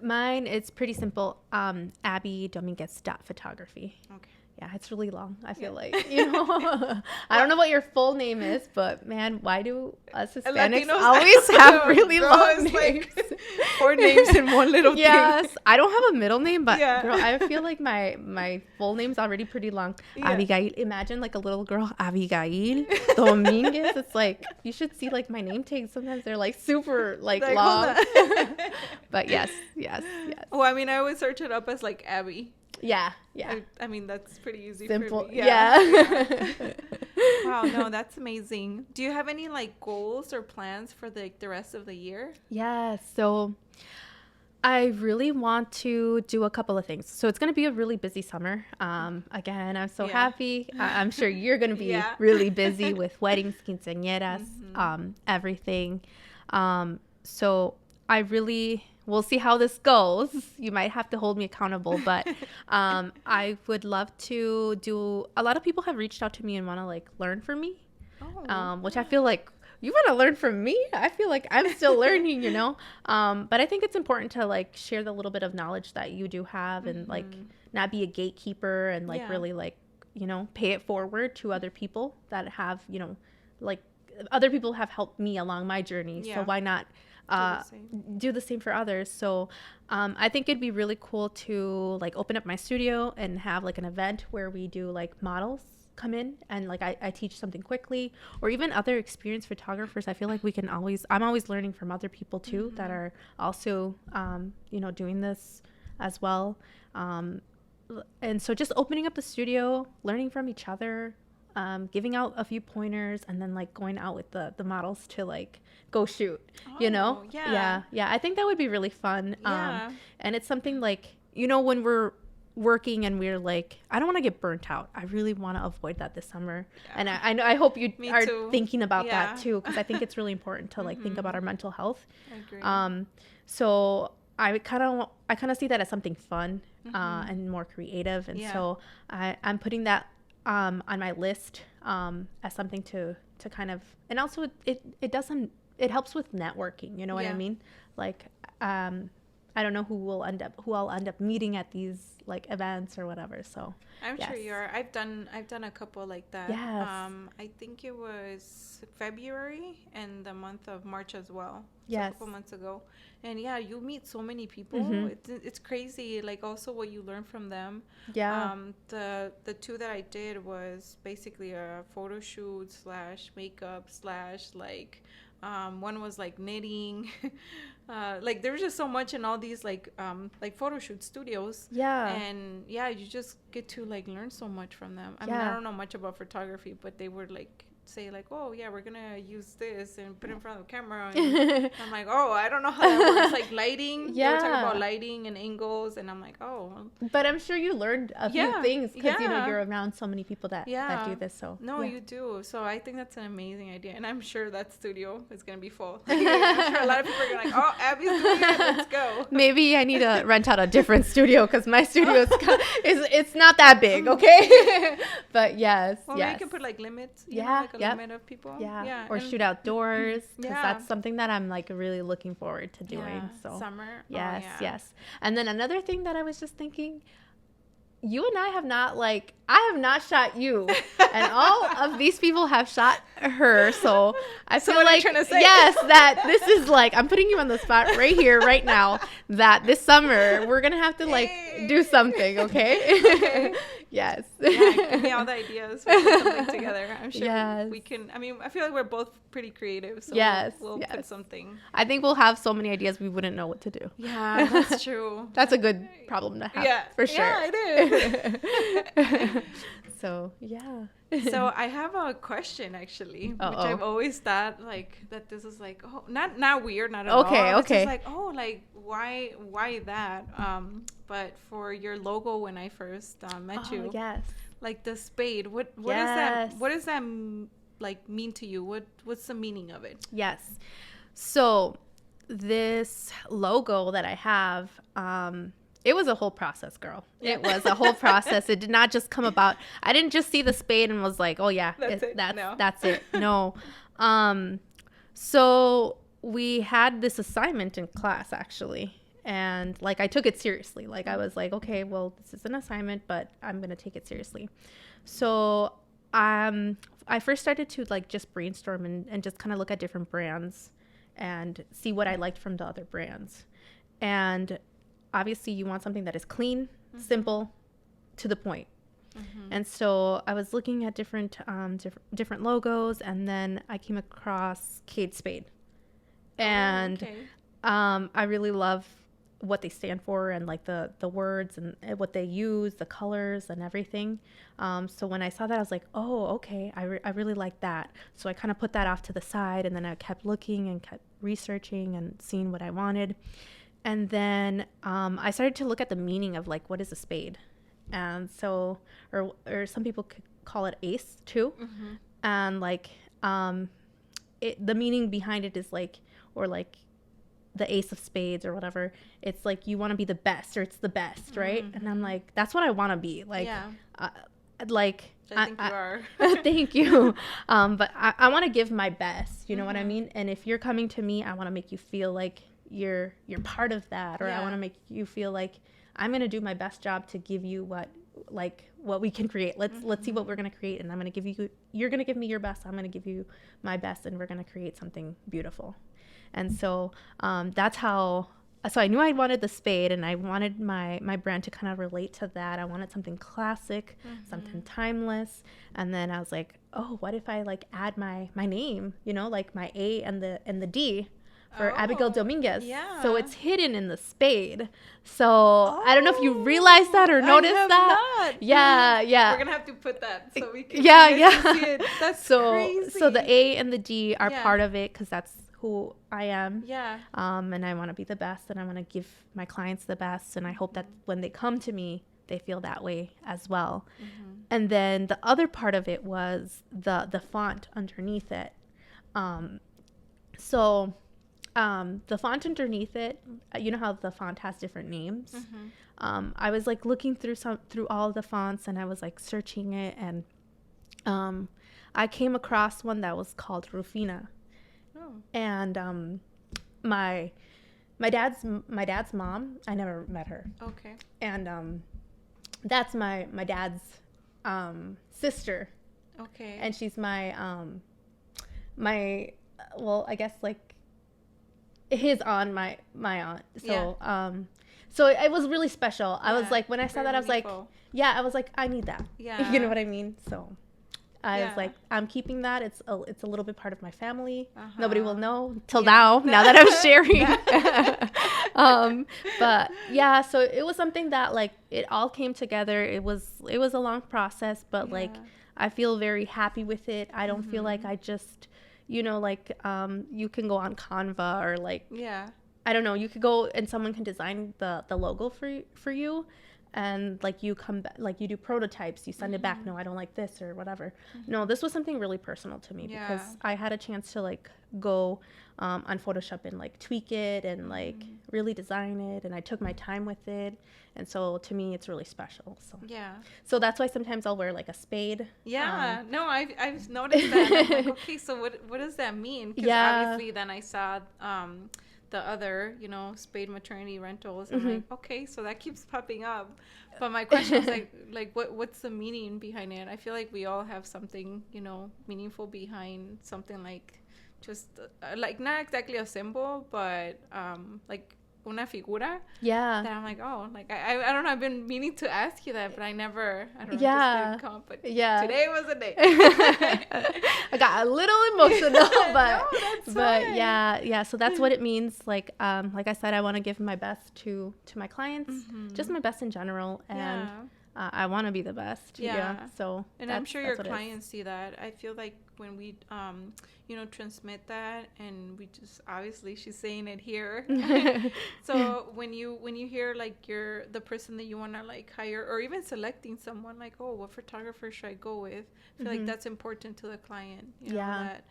Speaker 2: Mine, it's pretty simple. Abby Dominguez .photography.
Speaker 1: Okay.
Speaker 2: Yeah, it's really long. I feel like, I don't know what your full name is, but man, why do us Hispanics
Speaker 1: Latinos
Speaker 2: always have really long names?
Speaker 1: Like 4 names in one little thing.
Speaker 2: Yes, I don't have a middle name, but girl, I feel like my full name's already pretty long. Abigail. Imagine like a little girl, Abigail Dominguez. It's like, you should see like my name tags. Sometimes they're like super like long. But yes.
Speaker 1: Well, I mean, I always search it up as like Abby.
Speaker 2: Yeah.
Speaker 1: I mean, that's pretty easy.
Speaker 2: Simple.
Speaker 1: For me. Wow, no, that's amazing. Do you have any like goals or plans for the rest of the year?
Speaker 2: Yeah, so I really want to do a couple of things. So it's going to be a really busy summer. Again, I'm so happy. I'm sure you're going to be really busy with weddings, quinceañeras, everything. So we'll see how this goes. You might have to hold me accountable, but I would love to do. A lot of people have reached out to me and want to like learn from me, which I feel like you want to learn from me. I feel like I'm still learning, But I think it's important to like share the little bit of knowledge that you do have and like not be a gatekeeper and like really like pay it forward to other people that have like other people have helped me along my journey. So why not? Do the same for others. So I think it'd be really cool to like open up my studio and have like an event where we do like models come in and like I teach something quickly, or even other experienced photographers. I feel like I'm always learning from other people too that are also doing this as well. And so just opening up the studio, learning from each other, giving out a few pointers, and then like going out with the models to like go shoot, Yeah. I think that would be really fun. And it's something like, when we're working and we're like, I don't want to get burnt out. I really want to avoid that this summer. And I hope you are thinking about that too, because I think it's really important to like think about our mental health.
Speaker 1: I agree.
Speaker 2: So I kind of see that as something fun and more creative. And so I'm putting that on my list as something to kind of, and also it helps with networking, you know what I mean? Like I don't know who I'll end up meeting at these like events or whatever. So
Speaker 1: I'm sure you are. I've done a couple like that.
Speaker 2: Yes.
Speaker 1: I think it was February and the month of March as well.
Speaker 2: Yes.
Speaker 1: So a couple months ago. And you meet so many people. It's crazy. Like also what you learn from them.
Speaker 2: Yeah.
Speaker 1: The 2 that I did was basically a photo shoot / makeup / like one was like knitting. Like there was just so much in all these like photo shoot studios. And you just get to like learn so much from them. I mean, I don't know much about photography, but they were like say like, oh yeah, we're gonna use this and put it in front of the camera, and I'm like, oh, I don't know how that works. Like lighting, they were talking about lighting and angles, and I'm like, oh,
Speaker 2: but I'm sure you learned a few things because you're around so many people that do this. So
Speaker 1: you do. So I think that's an amazing idea, and I'm sure that studio is gonna be full. I'm sure a lot of people are gonna like, oh, Abby's doing it, let's go.
Speaker 2: Maybe I need to rent out a different studio because my studio is it's not that big, okay? But yes.
Speaker 1: You can put like limits, like a limit of people.
Speaker 2: Or shoot outdoors, because that's something that I'm like really looking forward to doing. So
Speaker 1: summer.
Speaker 2: Yes. And then another thing that I was just thinking, you and I have not shot you, and all of these people have shot her. So I feel like, yes, that this is like, I'm putting you on the spot right here, right now, that this summer we're going to have to like do something. Okay. Yes.
Speaker 1: Give me all the ideas. We'll put something together. I'm sure we can. I mean, I feel like we're both pretty creative. So we'll put something.
Speaker 2: I think we'll have so many ideas we wouldn't know what to do.
Speaker 1: Yeah, that's true.
Speaker 2: That's a good problem to have. For sure.
Speaker 1: Yeah, it is.
Speaker 2: So,
Speaker 1: So I have a question actually, which I've always thought like that this is like, oh, not weird, not at all. It's just like, oh, like why that? But for your logo when I first met you,
Speaker 2: yes,
Speaker 1: like the spade, what is that? What does that like mean to you? What's the meaning of it?
Speaker 2: Yes. So this logo that I have, it was a whole process, girl. It was a whole process. It did not just come about. I didn't just see the spade and was like, oh yeah, that's it. No. So we had this assignment in class actually. And like, I took it seriously. Like I was like, okay, well, this is an assignment, but I'm going to take it seriously. So, I first started to like just brainstorm and just kind of look at different brands and see what I liked from the other brands. And obviously you want something that is clean, simple, to the point. And so I was looking at different logos, and then I came across Kate Spade. And I really love what they stand for and like the words and what they use, the colors and everything. So when I saw that, I was like, oh, okay, I really like that. So I kind of put that off to the side, and then I kept looking and kept researching and seeing what I wanted. And then I started to look at the meaning of like, what is a spade? And so, or some people could call it ace too. And like, the meaning behind it is like, or like the ace of spades or whatever. It's like, you want to be the best, or it's the best, right? And I'm like, that's what I want to be. Like, like,
Speaker 1: I think you are.
Speaker 2: Thank you. But I want to give my best, you know what I mean? And if you're coming to me, I want to make you feel like you're part of that, or I want to make you feel like I'm going to do my best job to give you what we can create. Let's see what we're going to create, and I'm going to give you're going to give me your best, I'm going to give you my best, and we're going to create something beautiful. And so that's how. So I knew I wanted the spade, and I wanted my brand to kind of relate to that. I wanted something classic, something timeless. And then I was like, oh, what if I like add my name, you know, like my A and the D for Abby Dominguez. Yeah. So it's hidden in the spade. So I don't know if you realize that or notice that. Not. Yeah.
Speaker 1: We're gonna have to put that so we can.
Speaker 2: See
Speaker 1: it. That's
Speaker 2: crazy. So the A and the D are part of it, because that's who I am.
Speaker 1: Yeah.
Speaker 2: And I want to be the best, and I want to give my clients the best, and I hope that when they come to me, they feel that way as well. And then the other part of it was the font underneath it. So the font underneath it, you know how the font has different names. I was like looking through all the fonts, and I was like searching it, and I came across one that was called Rufina. And my dad's mom, I never met her.
Speaker 1: Okay.
Speaker 2: And that's my dad's sister.
Speaker 1: Okay.
Speaker 2: And she's my well, I guess like his aunt, my aunt. So so it was really special. I was like, when I saw that, I was like, I was like, I need that.
Speaker 1: Yeah.
Speaker 2: You know what I mean? So I was like, I'm keeping that. It's a little bit part of my family. Nobody will know till now that I'm sharing. But yeah, so it was something that like it all came together. It was a long process, but like I feel very happy with it. I don't feel like I just, you know, like you can go on Canva or like I don't know, you could go and someone can design the logo for you. And like you come back, like you do prototypes, you send it back. No, I don't like this or whatever. No, this was something really personal to me because I had a chance to like go on Photoshop and like tweak it and like really design it. And I took my time with it. And so to me, it's really special. So so that's why sometimes I'll wear like a spade.
Speaker 1: No, I've noticed that. I'm like, okay, so what does that mean? Because obviously then I saw the other, you know, spade maternity rentals. I'm like, okay, so that keeps popping up. But my question is like what's the meaning behind it? I feel like we all have something, you know, meaningful behind something, like just like not exactly a symbol, but like una figura. That I'm like, oh, like I don't know, I've been meaning to ask you that, but I don't know, just didn't come. But today was the day.
Speaker 2: I got a little emotional, but
Speaker 1: no, that's
Speaker 2: so that's what it means. Like I said, I want to give my best to my clients, just my best in general, and I want to be the best.
Speaker 1: Yeah.
Speaker 2: So,
Speaker 1: and I'm sure your clients see that. I feel like when we, transmit that, and we just, obviously she's saying it here. So when you hear like you're the person that you want to like hire, or even selecting someone, like, oh, what photographer should I go with? I feel like that's important to the client. You know, that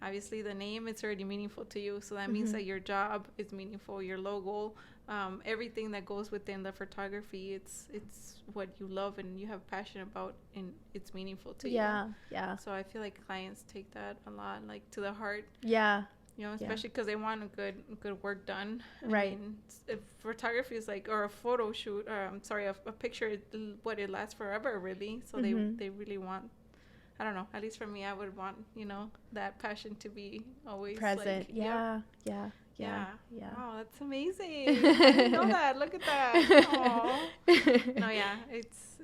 Speaker 1: obviously the name is already meaningful to you, so that means that your job is meaningful, your logo, everything that goes within the photography, it's what you love and you have passion about, and it's meaningful to you.
Speaker 2: Yeah.
Speaker 1: So I feel like clients take that a lot, like, to the heart.
Speaker 2: Yeah.
Speaker 1: You know, especially because they want a good work done.
Speaker 2: Right.
Speaker 1: I mean, if photography is like, or a photo shoot, a picture, it lasts forever, really. So they really want, I don't know, at least for me, I would want, that passion to be always
Speaker 2: present.
Speaker 1: Like,
Speaker 2: Yeah.
Speaker 1: Wow, that's amazing. I didn't know that. Look at that. No, yeah, it's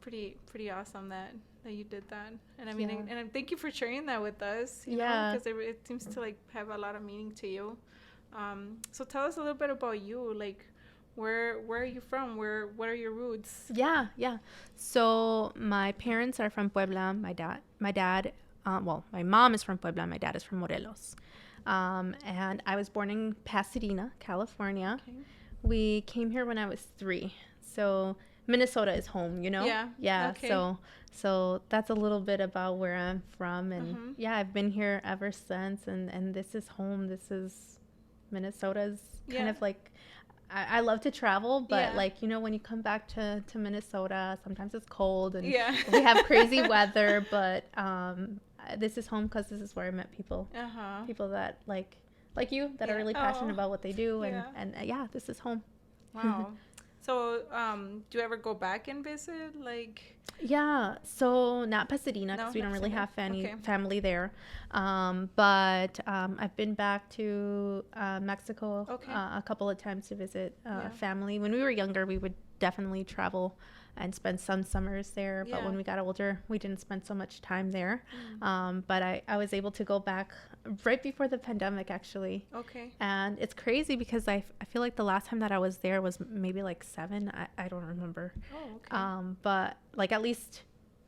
Speaker 1: pretty awesome that you did that. And I mean, and thank you for sharing that with us. You know, because it seems to like have a lot of meaning to you. So tell us a little bit about you. Like, where are you from? What are your roots?
Speaker 2: Yeah. So my parents are from Puebla. My dad, my mom is from Puebla. My dad is from Morelos. And I was born in Pasadena, California. Okay. We came here when I was 3. So Minnesota is home, you know? Yeah. Okay. So that's a little bit about where I'm from. And I've been here ever since. And this is home. This is Minnesota's kind of like, I love to travel, but like, when you come back to Minnesota, sometimes it's cold and we have crazy weather, but this is home because this is where I met people that like you, that are really passionate about what they do. And this is home.
Speaker 1: Wow. So, do you ever go back and visit? Like,
Speaker 2: so not Pasadena, because we don't really have family there. But I've been back to Mexico a couple of times to visit family. When we were younger, we would definitely travel and spend some summers there. But when we got older, we didn't spend so much time there. But I was able to go back right before the pandemic, actually. Okay. And it's crazy because I feel like the last time that I was there was maybe like 7. I don't remember. Oh, okay. But like at least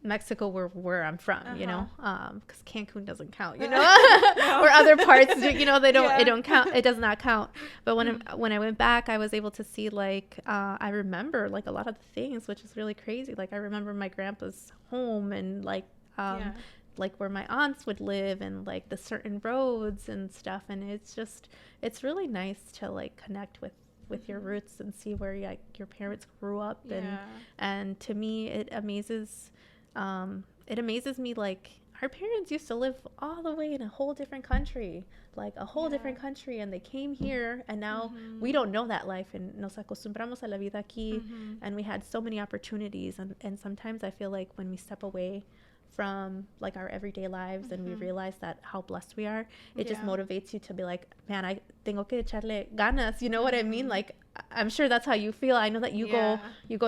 Speaker 2: Mexico, where I'm from, you know, because Cancun doesn't count, you know, or other parts, you know, they don't, it don't count. It does not count. But when I went back, I was able to see like, I remember like a lot of the things, which is really crazy. Like I remember my grandpa's home and like where my aunts would live and like the certain roads and stuff. And it's really nice to like connect with your roots and see where your parents grew up. And to me, it amazes me, like our parents used to live all the way in a whole different country, and they came here, and now we don't know that life, and nos acostumbramos a la vida aquí, and we had so many opportunities, and sometimes I feel like when we step away from like our everyday lives and we realize that how blessed we are, it just motivates you to be like, man, I tengo que echarle ganas, you know what I mean? Like I'm sure that's how you feel. I know that you go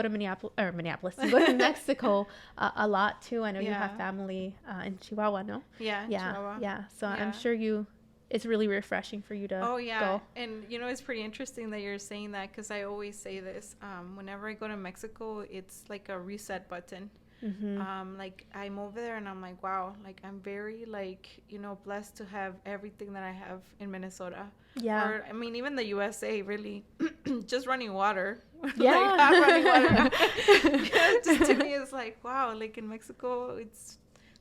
Speaker 2: to Minneapolis, you go to Mexico a lot too. I know you have family in Chihuahua, no? Chihuahua. So I'm sure it's really refreshing for you to go.
Speaker 1: And it's pretty interesting that you're saying that, because I always say this, whenever I go to Mexico, it's like a reset button. Like I'm over there and I'm like, wow, like I'm very like, blessed to have everything that I have in Minnesota. Or I mean, even the USA, really, just running water. Like running water. Just to me, it's like, wow, like in Mexico, it's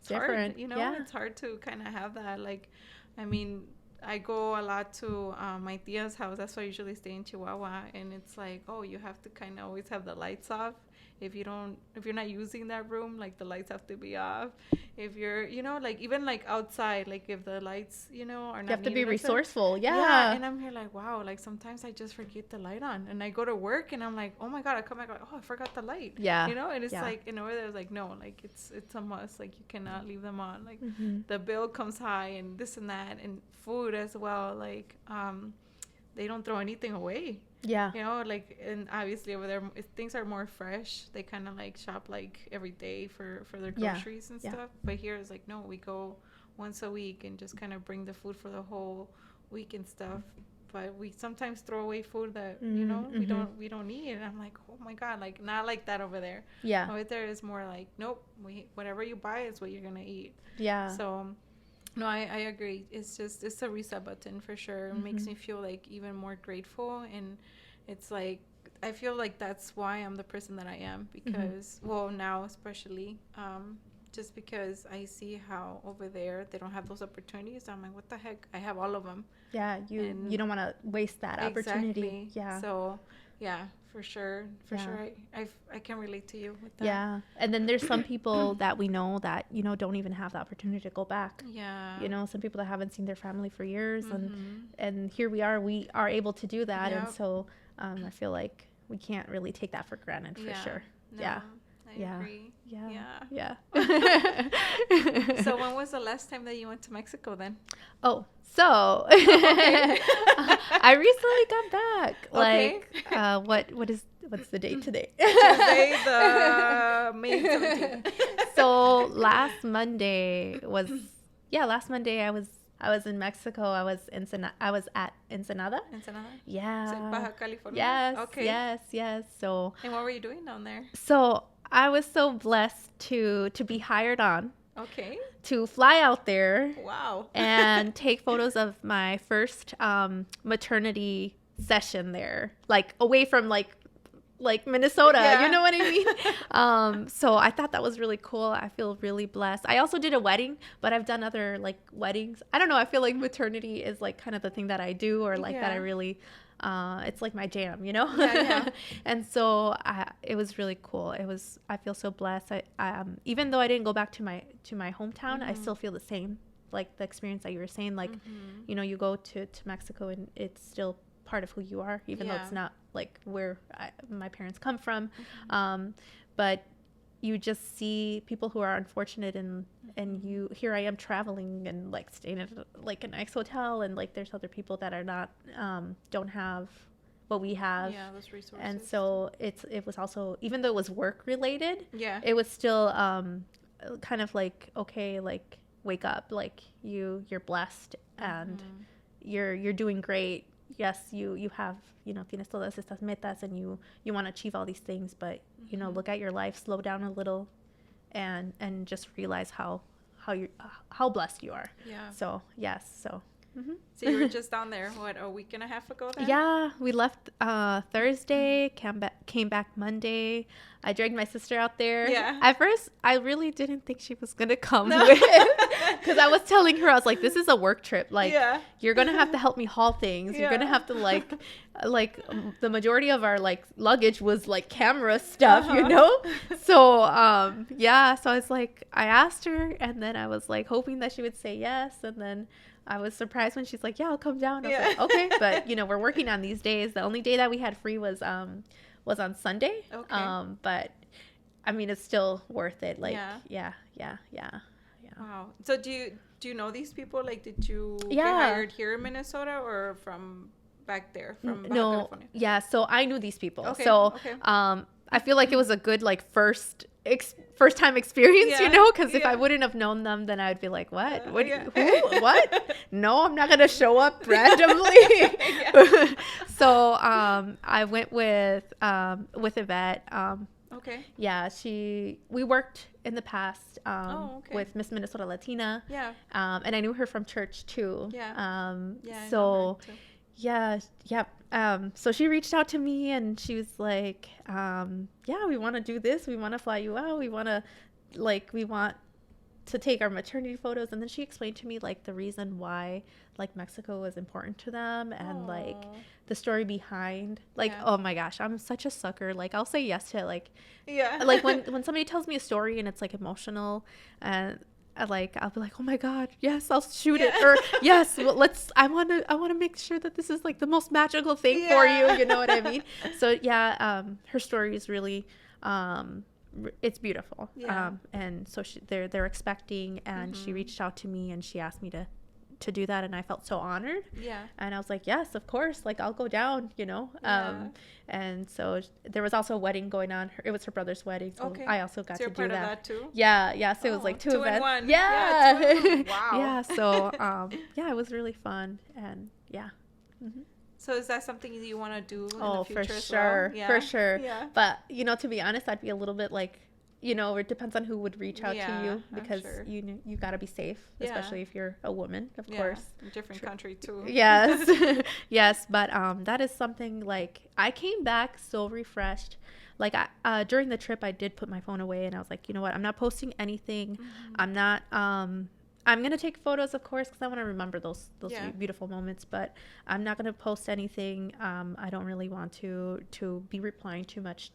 Speaker 1: different. Hard, it's hard to kind of have that. Like, I mean, I go a lot to my tia's house. That's why I usually stay in Chihuahua. And it's like, oh, you have to kind of always have the lights off. If you're not using that room, like the lights have to be off. If you're, like even like outside, like if the lights, are not, you
Speaker 2: have to be resourceful.
Speaker 1: And I'm here like, wow, like sometimes I just forget the light on, and I go to work and I'm like, oh my God, I come back like, oh, I forgot the light. And it's like, over there, it's like, no, like it's a must. Like you cannot leave them on. Like the bill comes high and this and that, and food as well. Like they don't throw anything away. Like, and obviously over there things are more fresh. They kind of like shop like every day for their groceries and stuff. But here it's like, no, we go once a week and just kind of bring the food for the whole week and stuff. but we sometimes throw away food that, you know, we don't need. And I'm like, oh my God, like, not like that over there.
Speaker 2: Yeah.
Speaker 1: Over there is more like, nope, whatever you buy is what you're going to eat.
Speaker 2: Yeah.
Speaker 1: So, no, I agree. It's a reset button for sure. It makes me feel like even more grateful. And it's like, I feel like that's why I'm the person that I am, because, well, now especially, just because I see how over there they don't have those opportunities. I'm like, what the heck? I have all of them.
Speaker 2: Yeah, you don't want to waste that opportunity. Yeah.
Speaker 1: So, yeah, for sure. I can relate to you with that.
Speaker 2: Yeah. And then there's some people that we know that, you know, don't even have the opportunity to go back.
Speaker 1: Yeah.
Speaker 2: You know, some people that haven't seen their family for years, and here we are able to do that.
Speaker 1: Yep.
Speaker 2: And so I feel like we can't really take that for granted for sure.
Speaker 1: No,
Speaker 2: yeah.
Speaker 1: I agree.
Speaker 2: Yeah.
Speaker 1: So when was the last time that you went to Mexico then?
Speaker 2: Oh, so I recently got back. Like, what's the date today?
Speaker 1: Tuesday, the May 17th.
Speaker 2: So last Monday I was in Mexico. I was at Ensenada.
Speaker 1: Ensenada?
Speaker 2: Yeah.
Speaker 1: So Baja California?
Speaker 2: Yes.
Speaker 1: Okay.
Speaker 2: Yes. So.
Speaker 1: And what were you doing down there?
Speaker 2: So I was so blessed to be hired on.
Speaker 1: Okay.
Speaker 2: To fly out there.
Speaker 1: Wow.
Speaker 2: And take photos of my first maternity session there, like away from like Minnesota, you know what I mean? So I thought that was really cool. I feel really blessed. I also did a wedding, but I've done other like weddings. I don't know. I feel like maternity is like kind of the thing that I do, or like that I really, it's like my jam, you know?
Speaker 1: Yeah.
Speaker 2: And so it was really cool. I feel so blessed. I even though I didn't go back to my hometown, I still feel the same. Like the experience that you were saying, like, you know, you go to Mexico and it's still part of who you are, even though it's not like where my parents come from. But you just see people who are unfortunate, and here I am traveling and like staying at like a nice hotel, and like there's other people that are not don't have what we have,
Speaker 1: those resources.
Speaker 2: And so it was also, even though it was work related, it was still kind of like, okay, like wake up, like you're blessed and you're doing great. Yes, you have, you know, tienes todas estas metas, and you want to achieve all these things, but you know, look at your life, slow down a little, and just realize how blessed you are. Yeah. So yes. So
Speaker 1: So you were just down there, what, a week and a half ago then?
Speaker 2: Yeah, we left Thursday, came back Monday. I dragged my sister out there.
Speaker 1: Yeah.
Speaker 2: At first, I really didn't think she was going to come with, because I was telling her, I was like, this is a work trip. Like, you're going to have to help me haul things. You're going to have to, like the majority of our, like, luggage was, like, camera stuff, you know? So, so I was like, I asked her, and then I was, like, hoping that she would say yes, and then I was surprised when she's like, yeah, I'll come down. I was like, okay. But, you know, we're working on these days. The only day that we had free was on Sunday. Okay. But, I mean, it's still worth it. Like, yeah.
Speaker 1: Wow. So do you know these people? Like, did you get hired here in Minnesota or from back there? From Baja California?
Speaker 2: Yeah. So I knew these people.
Speaker 1: Okay.
Speaker 2: So, I feel like it was a good, like, first time experience, you know, because if I wouldn't have known them, then I would be like, what who, what? No, I'm not gonna show up randomly. So I went with Yvette. Okay. Yeah, we worked in the past with Miss Minnesota Latina. Yeah. And I knew her from church too. Yeah. So so she reached out to me, and she was like, we want to do this. We want to fly you out. We want to take our maternity photos. And then she explained to me, like, the reason why, like, Mexico was important to them, and like the story behind, like, oh my gosh, I'm such a sucker. Like, I'll say yes to it. Like, like when somebody tells me a story and it's like emotional, and I'll be like, oh my God, yes, I'll shoot it. Or yes, well, I want to make sure that this is like the most magical thing for you. You know what I mean? So her story is really, it's beautiful. Yeah. And so they're expecting, and she reached out to me, and she asked me to do that, and I felt so honored. Yeah. And I was like, yes, of course, like, I'll go down, you know. And so there was also a wedding going on. It was her brother's wedding, so I also got to do
Speaker 1: part
Speaker 2: that.
Speaker 1: Of that too?
Speaker 2: Yeah. So it was like two events.
Speaker 1: In one.
Speaker 2: Yeah.
Speaker 1: Wow.
Speaker 2: Yeah. So it was really fun, and yeah.
Speaker 1: So is that something you want to do in the future
Speaker 2: for
Speaker 1: as
Speaker 2: sure.
Speaker 1: well? Yeah.
Speaker 2: For sure.
Speaker 1: Yeah.
Speaker 2: But, to be honest, I'd be a little bit like, it depends on who would reach out to you, because you got to be safe, especially if you're a woman, of course.
Speaker 1: Different country too.
Speaker 2: Yes. Yes. But that is something, like, I came back so refreshed. Like, during the trip, I did put my phone away, and I was like, you know what? I'm not posting anything. I'm not, I'm going to take photos, of course, because I want to remember those beautiful moments, but I'm not going to post anything. I don't really want to be replying too much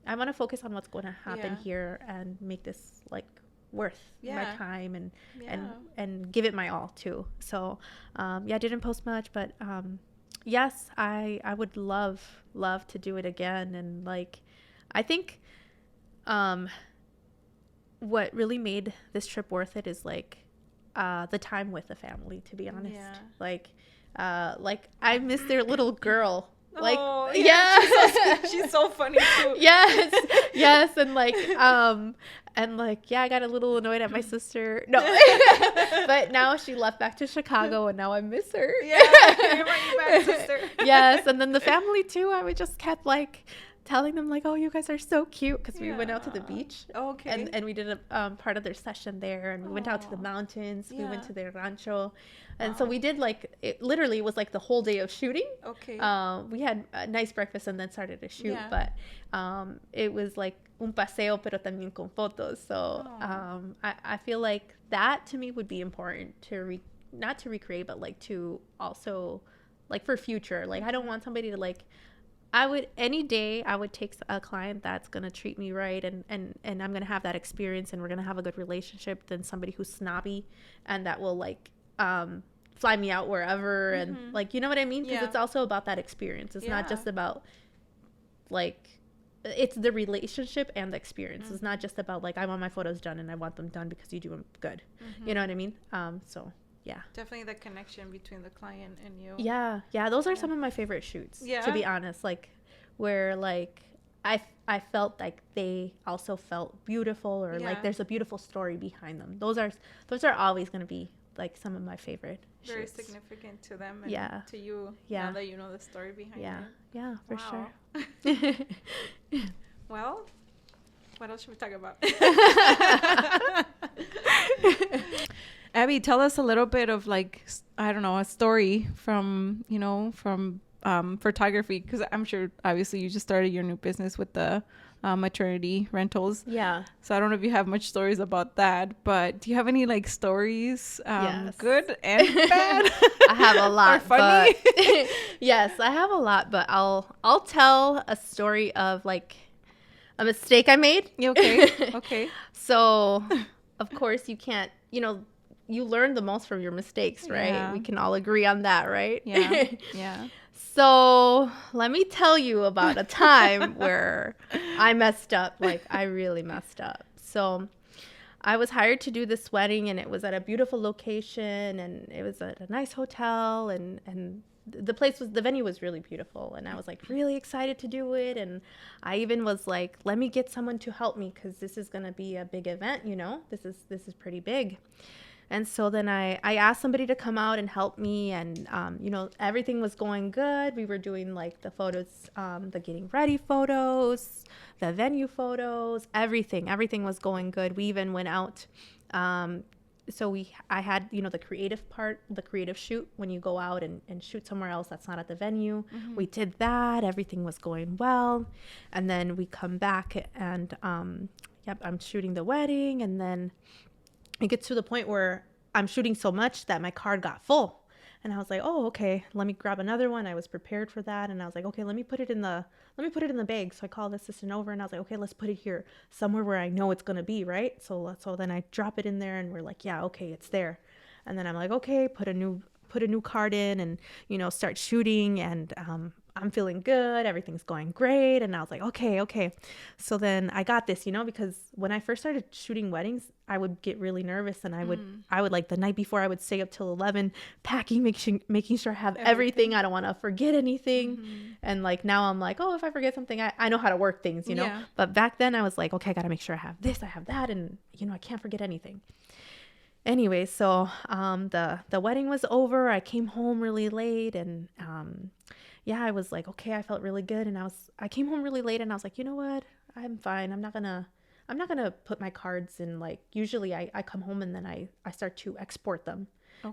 Speaker 2: I want to focus on what's going to happen here and make this, like, worth my time and give it my all too. So, I didn't post much, but, yes, I would love to do it again. And, like, I think, what really made this trip worth it is, like, the time with the family, to be honest. Like I miss their little girl. Like,
Speaker 1: she's so funny too.
Speaker 2: Yes. And like, I got a little annoyed at my sister. No, but now she left back to Chicago, and now I miss her.
Speaker 1: You're back, sister.
Speaker 2: Yes. And then the family too, I would just kept, like, telling them, like, oh, you guys are so cute, because we went out to the beach. And we did a part of their session there, and we went out to the mountains. We went to their rancho, and so we did, like, it literally was like the whole day of shooting. We had a nice breakfast and then started to shoot, but it was like un paseo pero también con fotos. So I feel like that to me would be important to not to recreate, but, like, to also, like, for future. Like, I don't want somebody to, like, any day I would take a client that's going to treat me right, and I'm going to have that experience, and we're going to have a good relationship, than somebody who's snobby and that will, like, fly me out wherever. And, like, you know what I mean? Because it's also about that experience. It's not just about, like, it's the relationship and the experience. It's not just about, like, I want my photos done and I want them done because you do them good. You know what I mean? So yeah,
Speaker 1: definitely the connection between the client and you.
Speaker 2: Those are some of my favorite shoots, to be honest, like, where, like, I felt like they also felt beautiful, or like there's a beautiful story behind them. Those are always going to be, like, some of my favorite
Speaker 1: very
Speaker 2: shoots.
Speaker 1: Significant to them and to you, now that you know the story behind it.
Speaker 2: For sure.
Speaker 1: Well, what else should we talk about? Abby, tell us a little bit of, like, I don't know, a story from photography, because I'm sure obviously you just started your new business with the maternity rentals. So I don't know if you have much stories about that, but do you have any, like, stories, good and bad?
Speaker 2: I have a lot.
Speaker 1: Or funny?
Speaker 2: Yes, I have a lot, but I'll tell a story of, like, a mistake I made.
Speaker 1: Okay.
Speaker 2: So, of course, you can't, you learn the most from your mistakes, right? We can all agree on that, right?
Speaker 1: Yeah.
Speaker 2: So let me tell you about a time where I messed up. Like, I really messed up. So I was hired to do this wedding, and it was at a beautiful location, and it was at a nice hotel, and the venue was really beautiful, and I was, like, really excited to do it. And I even was like, let me get someone to help me, because this is going to be a big event, this is pretty big. And so then I asked somebody to come out and help me, and, everything was going good. We were doing, like, the photos, the getting ready photos, the venue photos, everything was going good. We even went out. I had, the creative part, the creative shoot, when you go out and shoot somewhere else that's not at the venue. We did that. Everything was going well. And then we come back, and, I'm shooting the wedding, and then it gets to the point where I'm shooting so much that my card got full. And I was like, oh, okay, let me grab another one. I was prepared for that. And I was like, okay, let me put it in the bag. So I called the assistant over, and I was like, okay, let's put it here somewhere where I know it's going to be, right? So then I drop it in there, and we're like, yeah, okay, it's there. And then I'm like, okay, put a new card in, and, start shooting. And, I'm feeling good. Everything's going great. And I was like, okay. So then I got this, because when I first started shooting weddings, I would get really nervous, and I would like the night before, I would stay up till 11 packing, making sure I have everything. I don't want to forget anything. And, like, now I'm like, oh, if I forget something, I know how to work things, But back then I was like, okay, I got to make sure I have this, I have that. And, I can't forget anything. anyway, so the wedding was over. I came home really late, and yeah, I was like, okay, I felt really good, and I came home really late, and I was like, you know what, I'm fine. I'm not gonna put my cards in. Like, usually I come home and then I start to export them,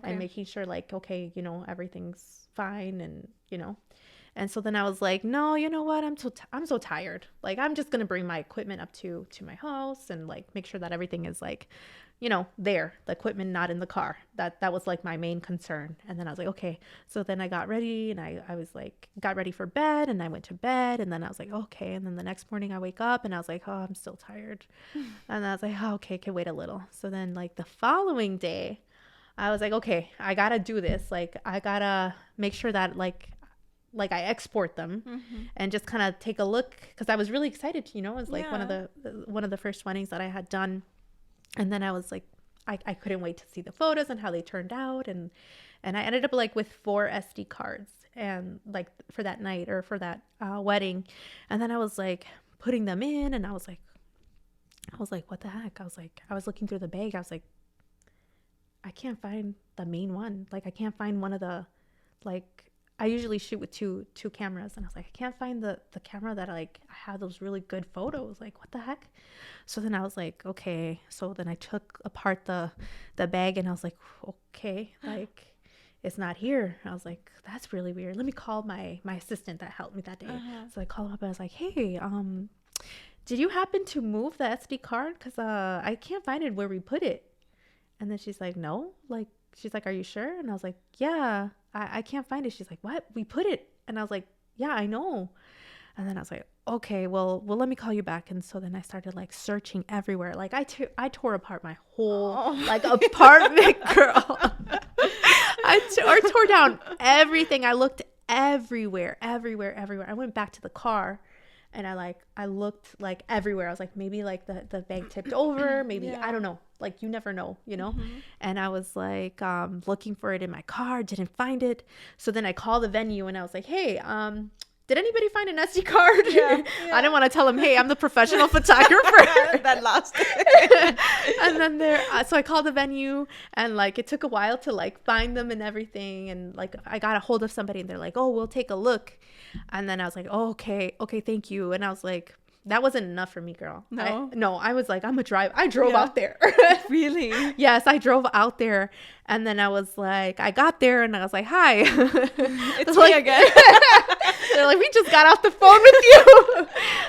Speaker 2: and making sure, like, okay, you know, everything's fine, and you know. And so then I was like, no, you know what? I'm so tired. Like, I'm just going to bring my equipment up to my house and like make sure that everything is like, you know, there, the equipment not in the car. That was like my main concern. And then I was like, okay. So then I got ready, and I was like, got ready for bed, and I went to bed, and then I was like, okay. And then the next morning I wake up and I was like, oh, I'm still tired. And I was like, oh, okay, can wait a little. So then like the following day, I was like, okay, I got to do this. Like, I got to make sure that like I export them, and just kind of take a look, because I was really excited to, you know, it was like one of the first weddings that I had done. And then I was like, I couldn't wait to see the photos and how they turned out, and I ended up like with 4 SD cards, and like for that night, or for that wedding. And then I was like putting them in, and I was like what the heck? I was looking through the bag. I was like, I can't find the main one. Like, I can't find one of the, like, I usually shoot with two cameras, and I was like, I can't find the camera that like I have those really good photos. Like, what the heck? So then I was like, okay. So then I took apart the bag, and I was like, okay, like, it's not here. I was like, that's really weird. Let me call my assistant that helped me that day. So I called him up, and I was like, hey, did you happen to move the SD card? Because I can't find it where we put it. And then she's like, no. Like, she's like, are you sure? And I was like, yeah, I can't find it. She's like, what? We put it. And I was like, yeah, I know. And then I was like, okay, well, let me call you back. And so then I started like searching everywhere. Like, I tore apart my whole like apartment, girl. I tore down everything. I looked everywhere. I went back to the car, and I looked like everywhere. I was like, maybe like the bag tipped over, maybe, I don't know. Like, you never know, you know? And I was like, looking for it in my car, didn't find it. So then I called the venue, and I was like, hey, did anybody find an SD card? I didn't want to tell them, hey, I'm the professional photographer
Speaker 1: that lost it.
Speaker 2: And then so I called the venue, and like it took a while to like find them and everything. And like I got a hold of somebody, and they're like, oh, we'll take a look. And then I was like, oh, okay, thank you. And I was like, that wasn't enough for me, girl. I was like, I'm gonna drive. I drove out there.
Speaker 1: Really?
Speaker 2: Yes, I drove out there. And then I was like, I got there, and I was like, hi.
Speaker 1: It's me again.
Speaker 2: They're like, we just got off the phone with you.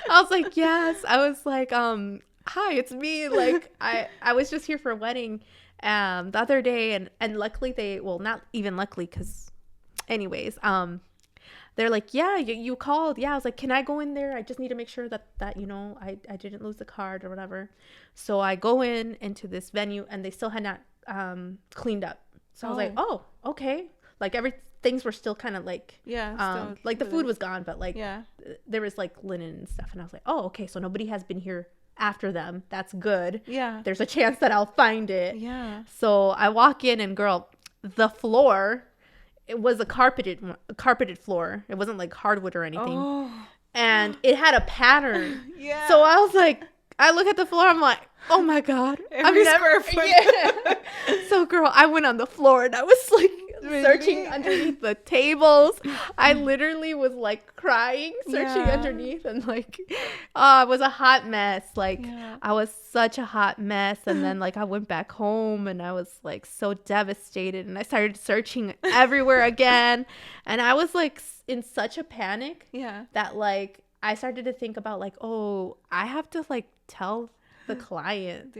Speaker 2: I was like, yes. I was like, hi, it's me. Like, I was just here for a wedding the other day, and luckily not even luckily, because anyways, they're like, yeah, you called. Yeah. I was like, can I go in there? I just need to make sure that you know, I didn't lose the card or whatever. So I go into this venue, and they still had not cleaned up. So I was like, oh, okay. Like, things were still kind of like, like the food was gone, but like there was like linen and stuff. And I was like, oh, okay. So nobody has been here after them. That's good. Yeah. There's a chance that I'll find it. Yeah. So I walk in, and girl, the floor, it was a carpeted floor. It wasn't like hardwood or anything. Oh. And it had a pattern. Yeah. So I was like, I look at the floor, I'm like, oh my God. I've never So girl, I went on the floor, and I was like searching underneath the tables. I literally was like crying, searching underneath, and like, it was a hot mess. Like, I was such a hot mess. And then like I went back home, and I was like so devastated, and I started searching everywhere again. And I was like in such a panic that like I started to think about like, oh, I have to like tell the client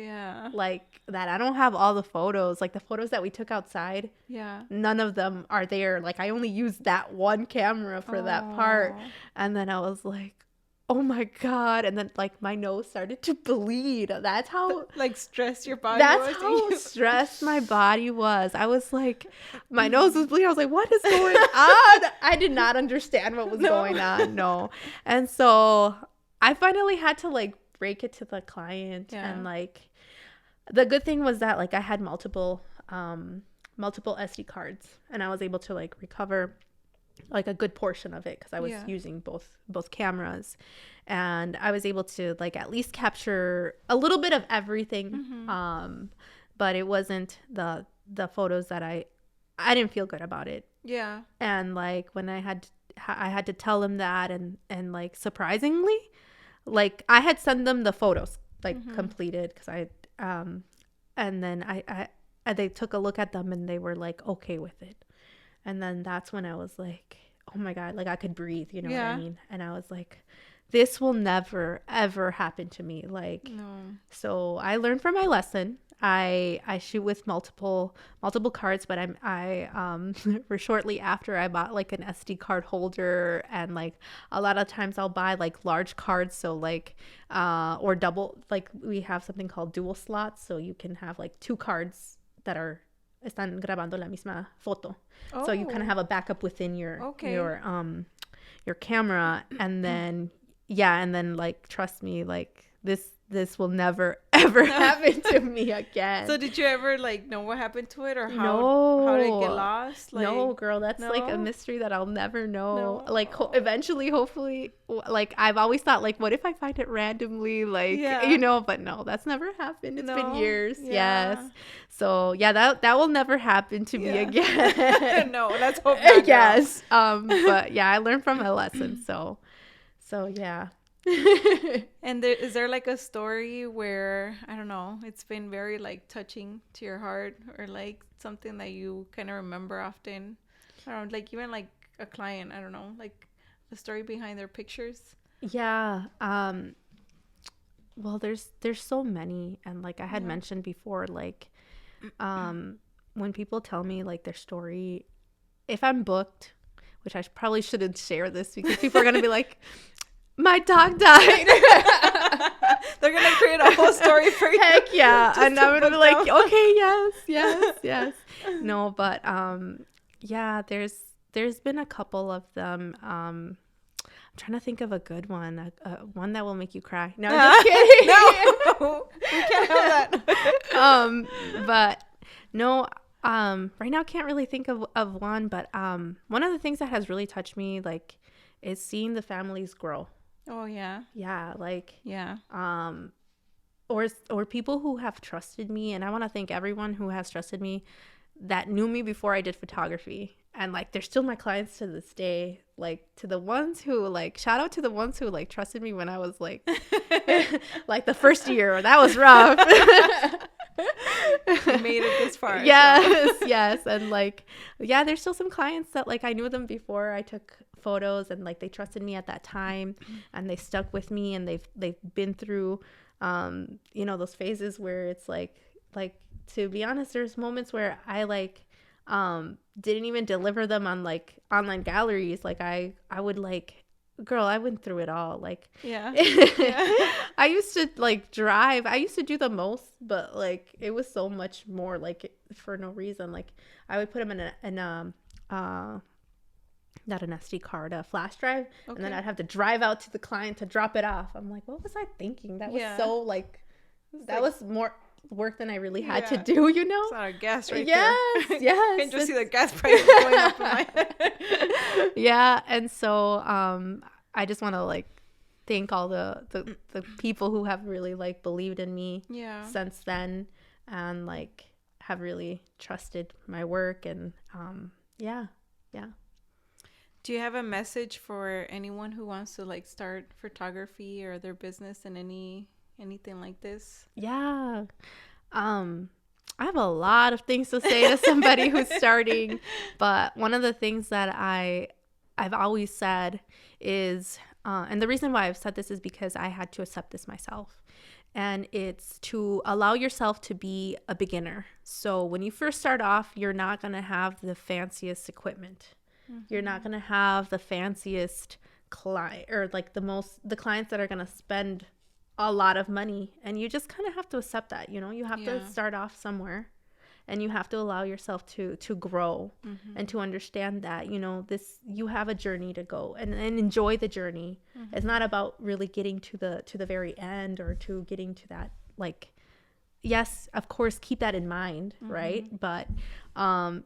Speaker 2: like that I don't have all the photos, like the photos that we took outside, none of them are there. Like, I only used that one camera for that part. And then I was like, oh my God. And then like my nose started to bleed. That's how
Speaker 1: like stressed your body was.
Speaker 2: That's how stressed my body was. I was like, my nose was bleeding. I was like, what is going on? I did not understand what was going on. No. And so I finally had to like break it to the client. And like the good thing was that like I had multiple SD cards, and I was able to like recover like a good portion of it, because I was using both cameras, and I was able to like at least capture a little bit of everything but it wasn't the photos that I didn't feel good about it.
Speaker 1: Yeah.
Speaker 2: And like when I had to tell them that, and like surprisingly, like I had sent them the photos like completed, because and then I they took a look at them and they were like okay with it. And then that's when I was like, oh my God, like I could breathe, you know what I mean? And I was like, this will never ever happen to me. Like, no. So I learned from my lesson. I shoot with multiple cards, but I for shortly after I bought like an SD card holder, and like a lot of times I'll buy like large cards, so like or double, like we have something called dual slots, so you can have like 2 cards that están grabando la misma foto. Oh. So you kind of have a backup within your camera, and then and then like trust me, like this will never ever happen to me again.
Speaker 1: So did you ever like know what happened to it, or how did it get lost? Like,
Speaker 2: no, girl, that's like a mystery that I'll never know. Like eventually, hopefully, like I've always thought, like, what if I find it randomly, like you know? But no, that's never happened. It's been years. Yes. So that will never happen to me again.
Speaker 1: No, let's hope not.
Speaker 2: Yes. But yeah, I learned from my lesson. So yeah.
Speaker 1: And is there like a story where, I don't know, it's been very like touching to your heart, or like something that you kind of remember often? I don't know, like even like a client, I don't know, like the story behind their pictures.
Speaker 2: Yeah. Well, there's so many, and like I had mentioned before, like when people tell me like their story, if I'm booked, which I probably shouldn't share this because people are gonna be like, my dog died.
Speaker 1: They're gonna create a whole story for you.
Speaker 2: Heck yeah. And I'm gonna be like, okay, yes. No, but yeah, there's been a couple of them. I'm trying to think of a good one, one that will make you cry. No, I'm just kidding.
Speaker 1: No, we can't have
Speaker 2: that. But no, right now can't really think of one. But one of the things that has really touched me, like, is seeing the families grow.
Speaker 1: Oh yeah.
Speaker 2: Yeah, like
Speaker 1: or
Speaker 2: people who have trusted me, and I want to thank everyone who has trusted me that knew me before I did photography, and like they're still my clients to this day. Like, to the ones who like, shout out to the ones who like trusted me when I was like like the first year. That was rough.
Speaker 1: You made it this far.
Speaker 2: Yes. And like, yeah, there's still some clients that like I knew them before I took photos, and like they trusted me at that time, and they stuck with me, and they've been through you know, those phases where it's like to be honest, there's moments where I like didn't even deliver them on like online galleries. Like I would like, girl, I went through it all. Like, I used to like drive. I used to do the most, but like it was so much more, like, for no reason. Like I would put them in a not an SD card, a flash drive, and then I'd have to drive out to the client to drop it off. I'm like, what was I thinking? That was so like, that was more work than I really had to do, you know?
Speaker 1: It's not a gas right
Speaker 2: there. Yes.
Speaker 1: I can just see the gas prices going up in my head.
Speaker 2: Yeah, and so I just want to like thank all the people who have really like believed in me since then, and like have really trusted my work, and yeah.
Speaker 1: Do you have a message for anyone who wants to like start photography or their business in anything like this?
Speaker 2: Yeah. I have a lot of things to say to somebody who's starting, but one of the things that I've always said is, and the reason why I've said this is because I had to accept this myself, and it's to allow yourself to be a beginner. So when you first start off, you're not going to have the fanciest equipment. You're not going to have the fanciest client, or like the clients that are going to spend a lot of money, and you just kind of have to accept that, you know. You have to start off somewhere, and you have to allow yourself to grow and to understand that, you know, you have a journey to go, and enjoy the journey. It's not about really getting to the very end, or to getting to that, like, yes, of course, keep that in mind, right? But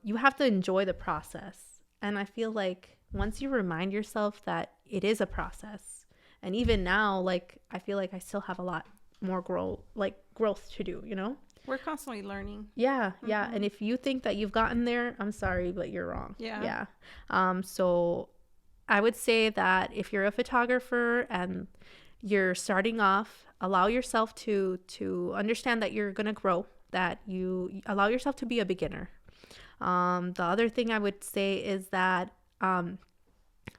Speaker 2: you have to enjoy the process. And I feel like once you remind yourself that it is a process, and even now, like, I feel like I still have a lot more growth to do, you know?
Speaker 1: We're constantly learning.
Speaker 2: Yeah. And if you think that you've gotten there, I'm sorry, but you're wrong. Yeah. So I would say that if you're a photographer and you're starting off, allow yourself to understand that you're going to grow, that you allow yourself to be a beginner. The other thing I would say is that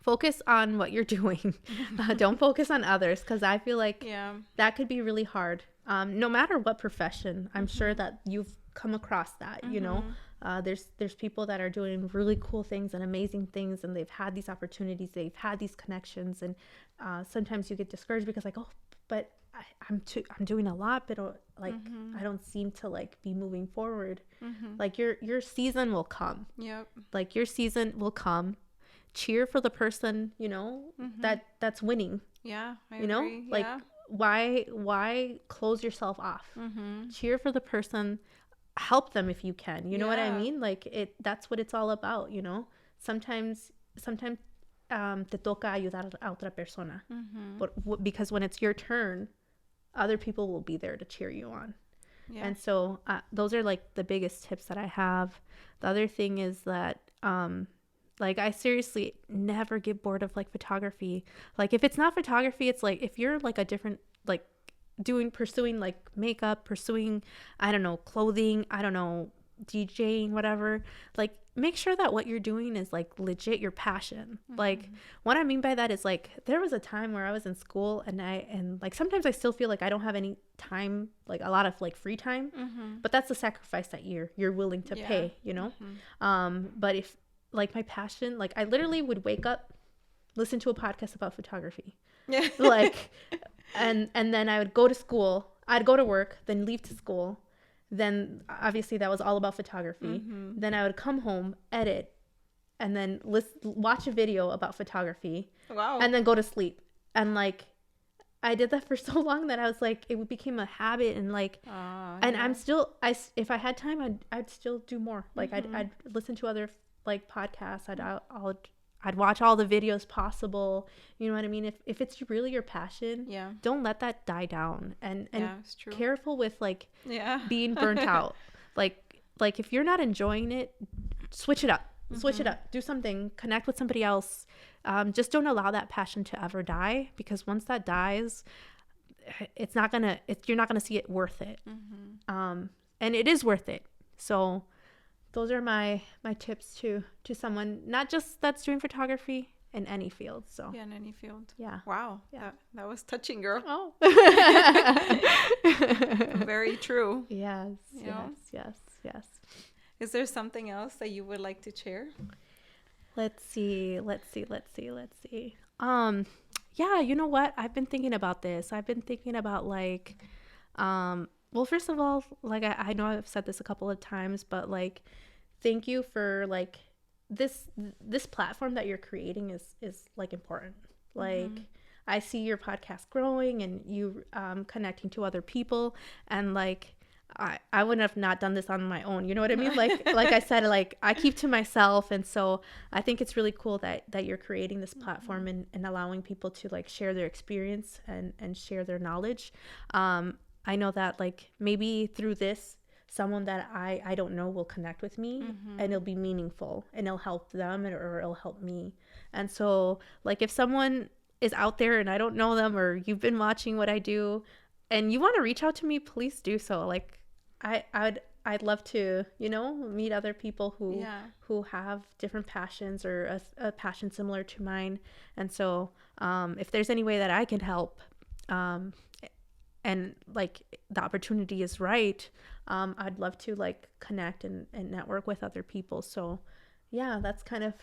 Speaker 2: focus on what you're doing. Don't focus on others, because I feel like that could be really hard. No matter what profession, I'm sure that you've come across that, you know. There's people that are doing really cool things and amazing things, and they've had these opportunities, they've had these connections, and sometimes you get discouraged because like, oh, but I'm doing a lot, but like I don't seem to like be moving forward. Like your season will come. Like your season will come. Cheer for the person, you know, that's winning. I agree. Like why close yourself off? Cheer for the person. Help them if you can, you know what I mean? Like that's what it's all about, you know. Sometimes te toca ayudar a otra persona, because when it's your turn, other people will be there to cheer you on. And so those are like the biggest tips that I have. The other thing is that like I seriously never get bored of like photography. Like if it's not photography, it's like if you're like a different like pursuing like makeup, pursuing, I don't know, clothing, I don't know, DJing, whatever, like make sure that what you're doing is like legit your passion. Like what I mean by that is like there was a time where I was in school and like sometimes I still feel like I don't have any time, like a lot of like free time, but that's the sacrifice that you're willing to pay, you know. But if like my passion, like I literally would wake up, listen to a podcast about photography, like and then I would go to school, I'd go to work, then leave to school, then obviously that was all about photography. Then I would come home, edit, and then watch a video about photography. And then go to sleep. And like I did that for so long that I was like, it became a habit, and like and I'm still, if I had time, I'd still do more. Like I'd listen to other like podcasts, I'd watch all the videos possible, you know what I mean? If it's really your passion, don't let that die down. And it's true. Careful with like being burnt out. Like if you're not enjoying it, switch it up. Do something, connect with somebody else. Just don't allow that passion to ever die, because once that dies, you're not gonna see it worth it. And it is worth it. So those are my tips to someone not just that's doing photography, in any field. So
Speaker 1: in any field.
Speaker 2: Wow.
Speaker 1: That was touching, girl.
Speaker 2: Oh.
Speaker 1: Very true.
Speaker 2: Yes.
Speaker 1: Is there something else that you would like to share?
Speaker 2: Let's see. Yeah, you know what? I've been thinking about this. I've been thinking about like well, first of all, like I know I've said this a couple of times, but like thank you for like this platform that you're creating is like important. Like I see your podcast growing and you connecting to other people, and like I wouldn't have not done this on my own, you know what I mean? Like I said, like I keep to myself, and so I think it's really cool that you're creating this platform and allowing people to like share their experience and share their knowledge. I know that like maybe through this, someone that I don't know will connect with me, and it'll be meaningful, and it'll help them or it'll help me. And so like if someone is out there and I don't know them, or you've been watching what I do and you want to reach out to me, please do so. Like I'd love to, you know, meet other people who have different passions or a passion similar to mine. And so if there's any way that I can help, and like the opportunity is right, I'd love to like connect and network with other people. So yeah, that's kind of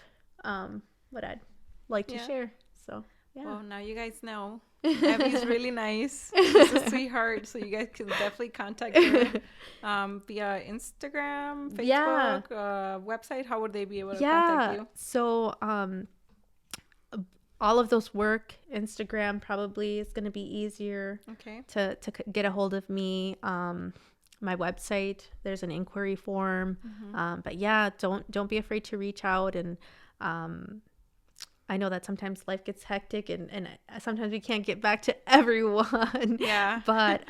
Speaker 2: what I'd like to share. So yeah.
Speaker 1: Well, now you guys know. Abby's really nice. She's a sweetheart. So you guys can definitely contact her via Instagram, Facebook, website. How would they be able to contact you?
Speaker 2: So all of those work. Instagram probably is going to be easier to get a hold of me. My website, there's an inquiry form. But yeah, don't be afraid to reach out. And I know that sometimes life gets hectic and sometimes we can't get back to everyone.
Speaker 1: Yeah.
Speaker 2: But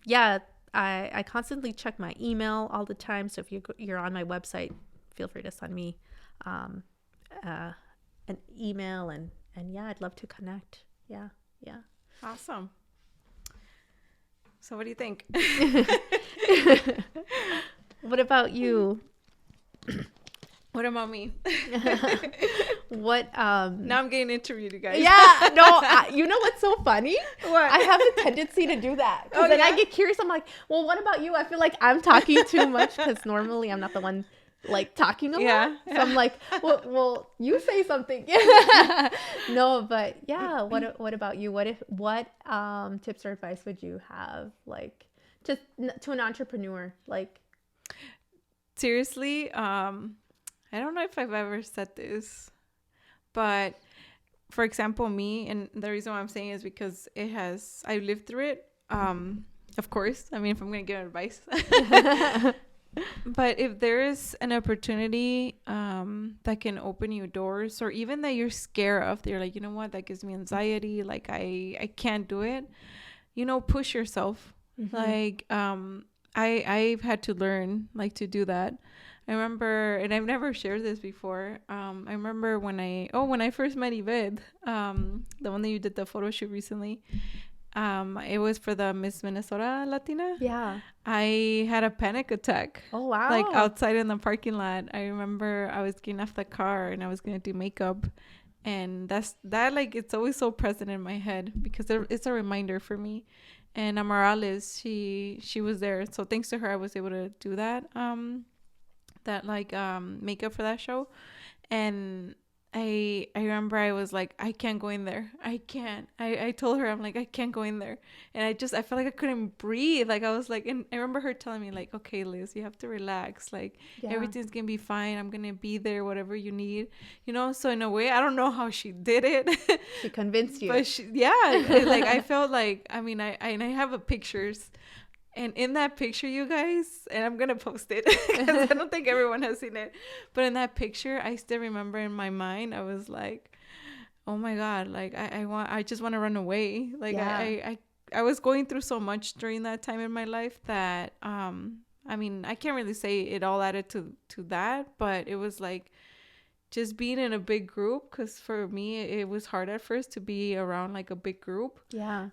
Speaker 2: yeah, I constantly check my email all the time. So if you're on my website, feel free to send me an email, and yeah, I'd love to connect. Yeah.
Speaker 1: Awesome. So what do you think?
Speaker 2: What about you?
Speaker 1: What about me?
Speaker 2: What
Speaker 1: Now I'm getting interviewed, you guys.
Speaker 2: Yeah, no, you know what's so funny?
Speaker 1: What?
Speaker 2: I have a tendency to do that. Because then I get curious. I'm like, well, what about you? I feel like I'm talking too much because normally I'm not the one like talking a lot. So I'm like, well, you say something. No, but yeah, what about you? What tips or advice would you have, like, just to an entrepreneur? Like,
Speaker 1: seriously, I don't know if I've ever said this, but for example, me, and the reason why I'm saying is because I lived through it. Of course, I mean, if I'm going to give advice, but if there is an opportunity, that can open you doors, or even that you're scared of, you're like, you know what, that gives me anxiety. Like I can't do it, push yourself. Mm-hmm. Like, I've had to learn like to do that. I remember, and I've never shared this before. I remember when I first met Yvette, the one that you did the photo shoot recently. It was for the Miss Minnesota Latina.
Speaker 2: Yeah. I
Speaker 1: had a panic attack.
Speaker 2: Oh, wow.
Speaker 1: Like outside in the parking lot. I remember I was getting off the car and I was going to do makeup. And that like, it's always so present in my head because it's a reminder for me. And Amarales, she was there. So thanks to her, I was able to do that. Makeup for that show. And I remember I was like, I can't go in there. I can't. I told her, I'm like, I can't go in there. And I felt like I couldn't breathe. Like, I was like, and I remember her telling me like, okay, Liz, you have to relax. Like, everything's going to be fine. I'm going to be there, whatever you need, So in a way, I don't know how she did it.
Speaker 2: She convinced you.
Speaker 1: But like, I felt like, I mean, I have pictures. And in that picture, you guys, and I'm going to post it because I don't think everyone has seen it. But in that picture, I still remember in my mind, I was like, oh my God, like I just want to run away. Like I was going through so much during that time in my life that, I mean, I can't really say it all added to that, but it was like just being in a big group. Because for me, it was hard at first to be around like a big group.
Speaker 2: Yeah.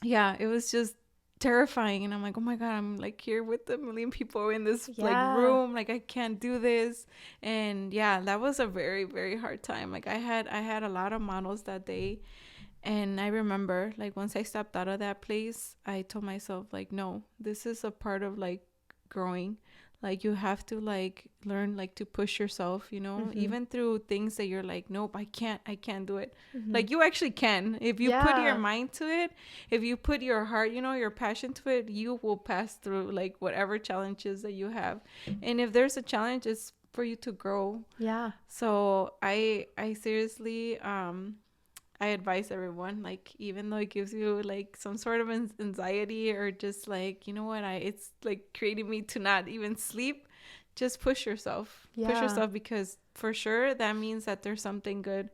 Speaker 1: It was just terrifying, and I'm like, oh my God, I'm like here with a million people in this like room, like I can't do this. And that was a very, very hard time. Like I had a lot of models that day, and I remember like once I stepped out of that place, I told myself like, no, this is a part of like growing. Like you have to like learn like to push yourself, mm-hmm. even through things that you're like, nope, I can't do it. Mm-hmm. Like you actually can. If you put your mind to it, if you put your heart, your passion to it, you will pass through like whatever challenges that you have. And if there's a challenge, it's for you to grow. Yeah. So I seriously, I advise everyone, like, even though it gives you like some sort of anxiety or just like, it's like creating me to not even sleep, just push yourself. Push yourself, because for sure that means that there's something good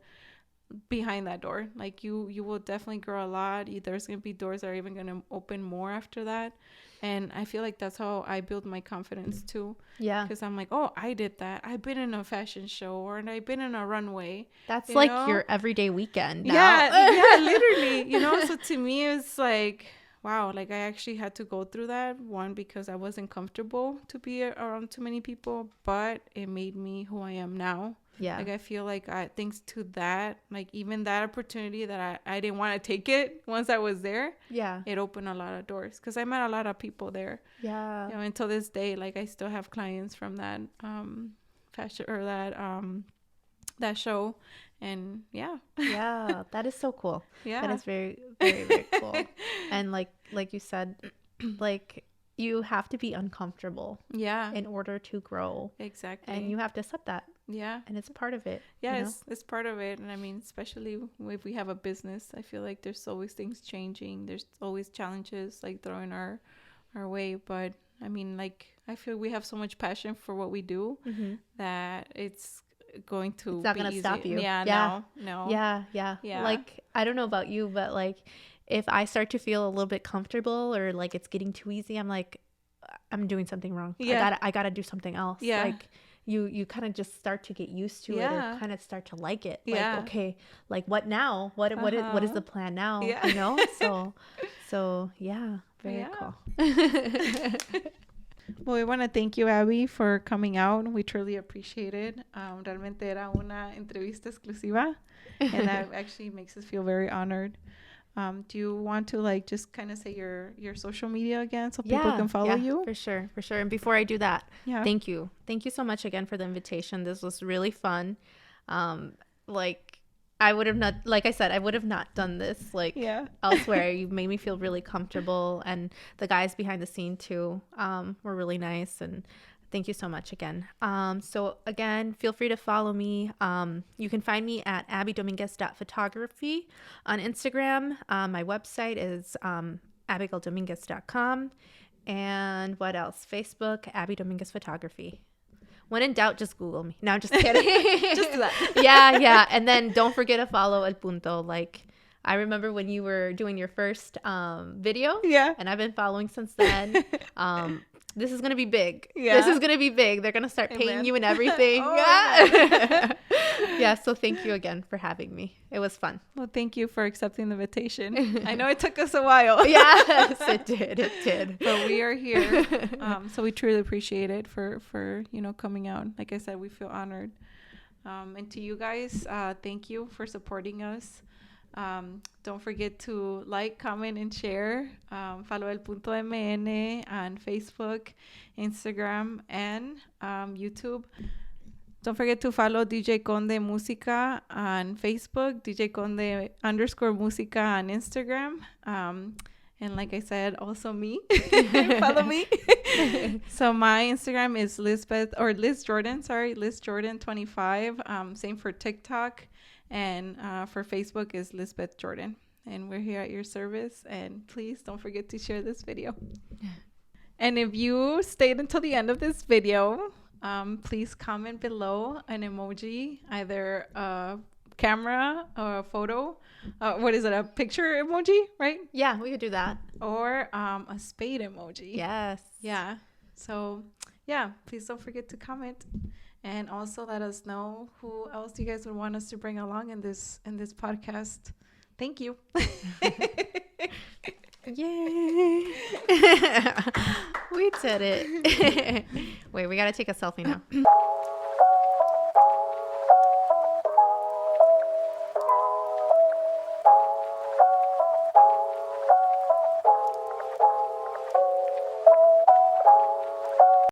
Speaker 1: behind that door. Like you will definitely grow a lot. There's going to be doors that are even going to open more after that. And I feel like that's how I build my confidence too. Yeah. Because I'm like, oh, I did that. I've been in a fashion show, or I've been in a runway.
Speaker 2: That's like your everyday weekend now.
Speaker 1: Yeah, literally. So to me, it's like, wow, like I actually had to go through that. One, because I wasn't comfortable to be around too many people, but it made me who I am now. Yeah. Like I feel like thanks to that, like even that opportunity that I didn't want to take it once I was there. Yeah. It opened a lot of doors because I met a lot of people there. Yeah. Until this day, like I still have clients from that fashion or that show. And yeah,
Speaker 2: that is so cool. Yeah, that is very, very, very cool. And like you said, like you have to be uncomfortable in order to grow. Exactly. And you have to accept that. Yeah. And it's part of it.
Speaker 1: Yeah, it's part of it. And I mean, especially if we have a business, I feel like there's always things changing. There's always challenges like thrown our way. But I mean, like I feel we have so much passion for what we do that it's going to
Speaker 2: it's not
Speaker 1: be
Speaker 2: gonna
Speaker 1: easy.
Speaker 2: Stop you.
Speaker 1: No.
Speaker 2: Yeah. Like I don't know about you, but like if I start to feel a little bit comfortable or like it's getting too easy, I'm like, I'm doing something wrong.
Speaker 1: Yeah.
Speaker 2: I gotta do something else.
Speaker 1: Yeah.
Speaker 2: Like you kind of just start to get used to it or kind of start to like it.
Speaker 1: Yeah.
Speaker 2: Like, okay, like what now? What is the plan now?
Speaker 1: Yeah.
Speaker 2: You know? So yeah, very cool.
Speaker 1: Well, we want to thank you, Abby, for coming out. We truly appreciate it. Realmente era una entrevista exclusiva, and that actually makes us feel very honored. Do you want to like just kind of say your social media again so people can follow you?
Speaker 2: For sure. And before I do that, thank you so much again for the invitation. This was really fun. Like I would have not, like I said, I would have not done this like elsewhere. You made me feel really comfortable, and the guys behind the scene too were really nice, and thank you so much again. So again, feel free to follow me. You can find me at abbydominguez.photography on Instagram. My website is abigaildominguez.com. And what else? Facebook, Abby Dominguez Photography. When in doubt, just Google me. No, I'm just kidding.
Speaker 1: Just do that.
Speaker 2: Yeah. And then don't forget to follow El Punto. Like, I remember when you were doing your first video. Yeah. And I've been following since then. This is going to be big. Yeah. This is going to be big. They're going to start paying you and everything. Yeah. So thank you again for having me. It was fun.
Speaker 1: Well, thank you for accepting the invitation. I know it took us a while.
Speaker 2: Yes, it did.
Speaker 1: But we are here. So we truly appreciate it for coming out. Like I said, we feel honored. And to you guys, thank you for supporting us. Don't forget to like, comment, and share. Follow El Punto MN on Facebook, Instagram, and YouTube. Don't forget to follow DJ Conde Música on Facebook, DJ Conde _Música on Instagram. And like I said, also me. Follow me. So my Instagram is Liz Jordan 25. Same for TikTok. And for Facebook is Lizbeth Jordan. And we're here at your service. And please don't forget to share this video. And if you stayed until the end of this video, please comment below an emoji, either a camera or a photo. What is it? A picture emoji, right?
Speaker 2: Yeah, we could do that.
Speaker 1: Or a spade emoji.
Speaker 2: Yes.
Speaker 1: Yeah. So, yeah, please don't forget to comment. And also let us know who else you guys would want us to bring along in this podcast. Thank you.
Speaker 2: Yay. We did it. Wait, we got to take a selfie now.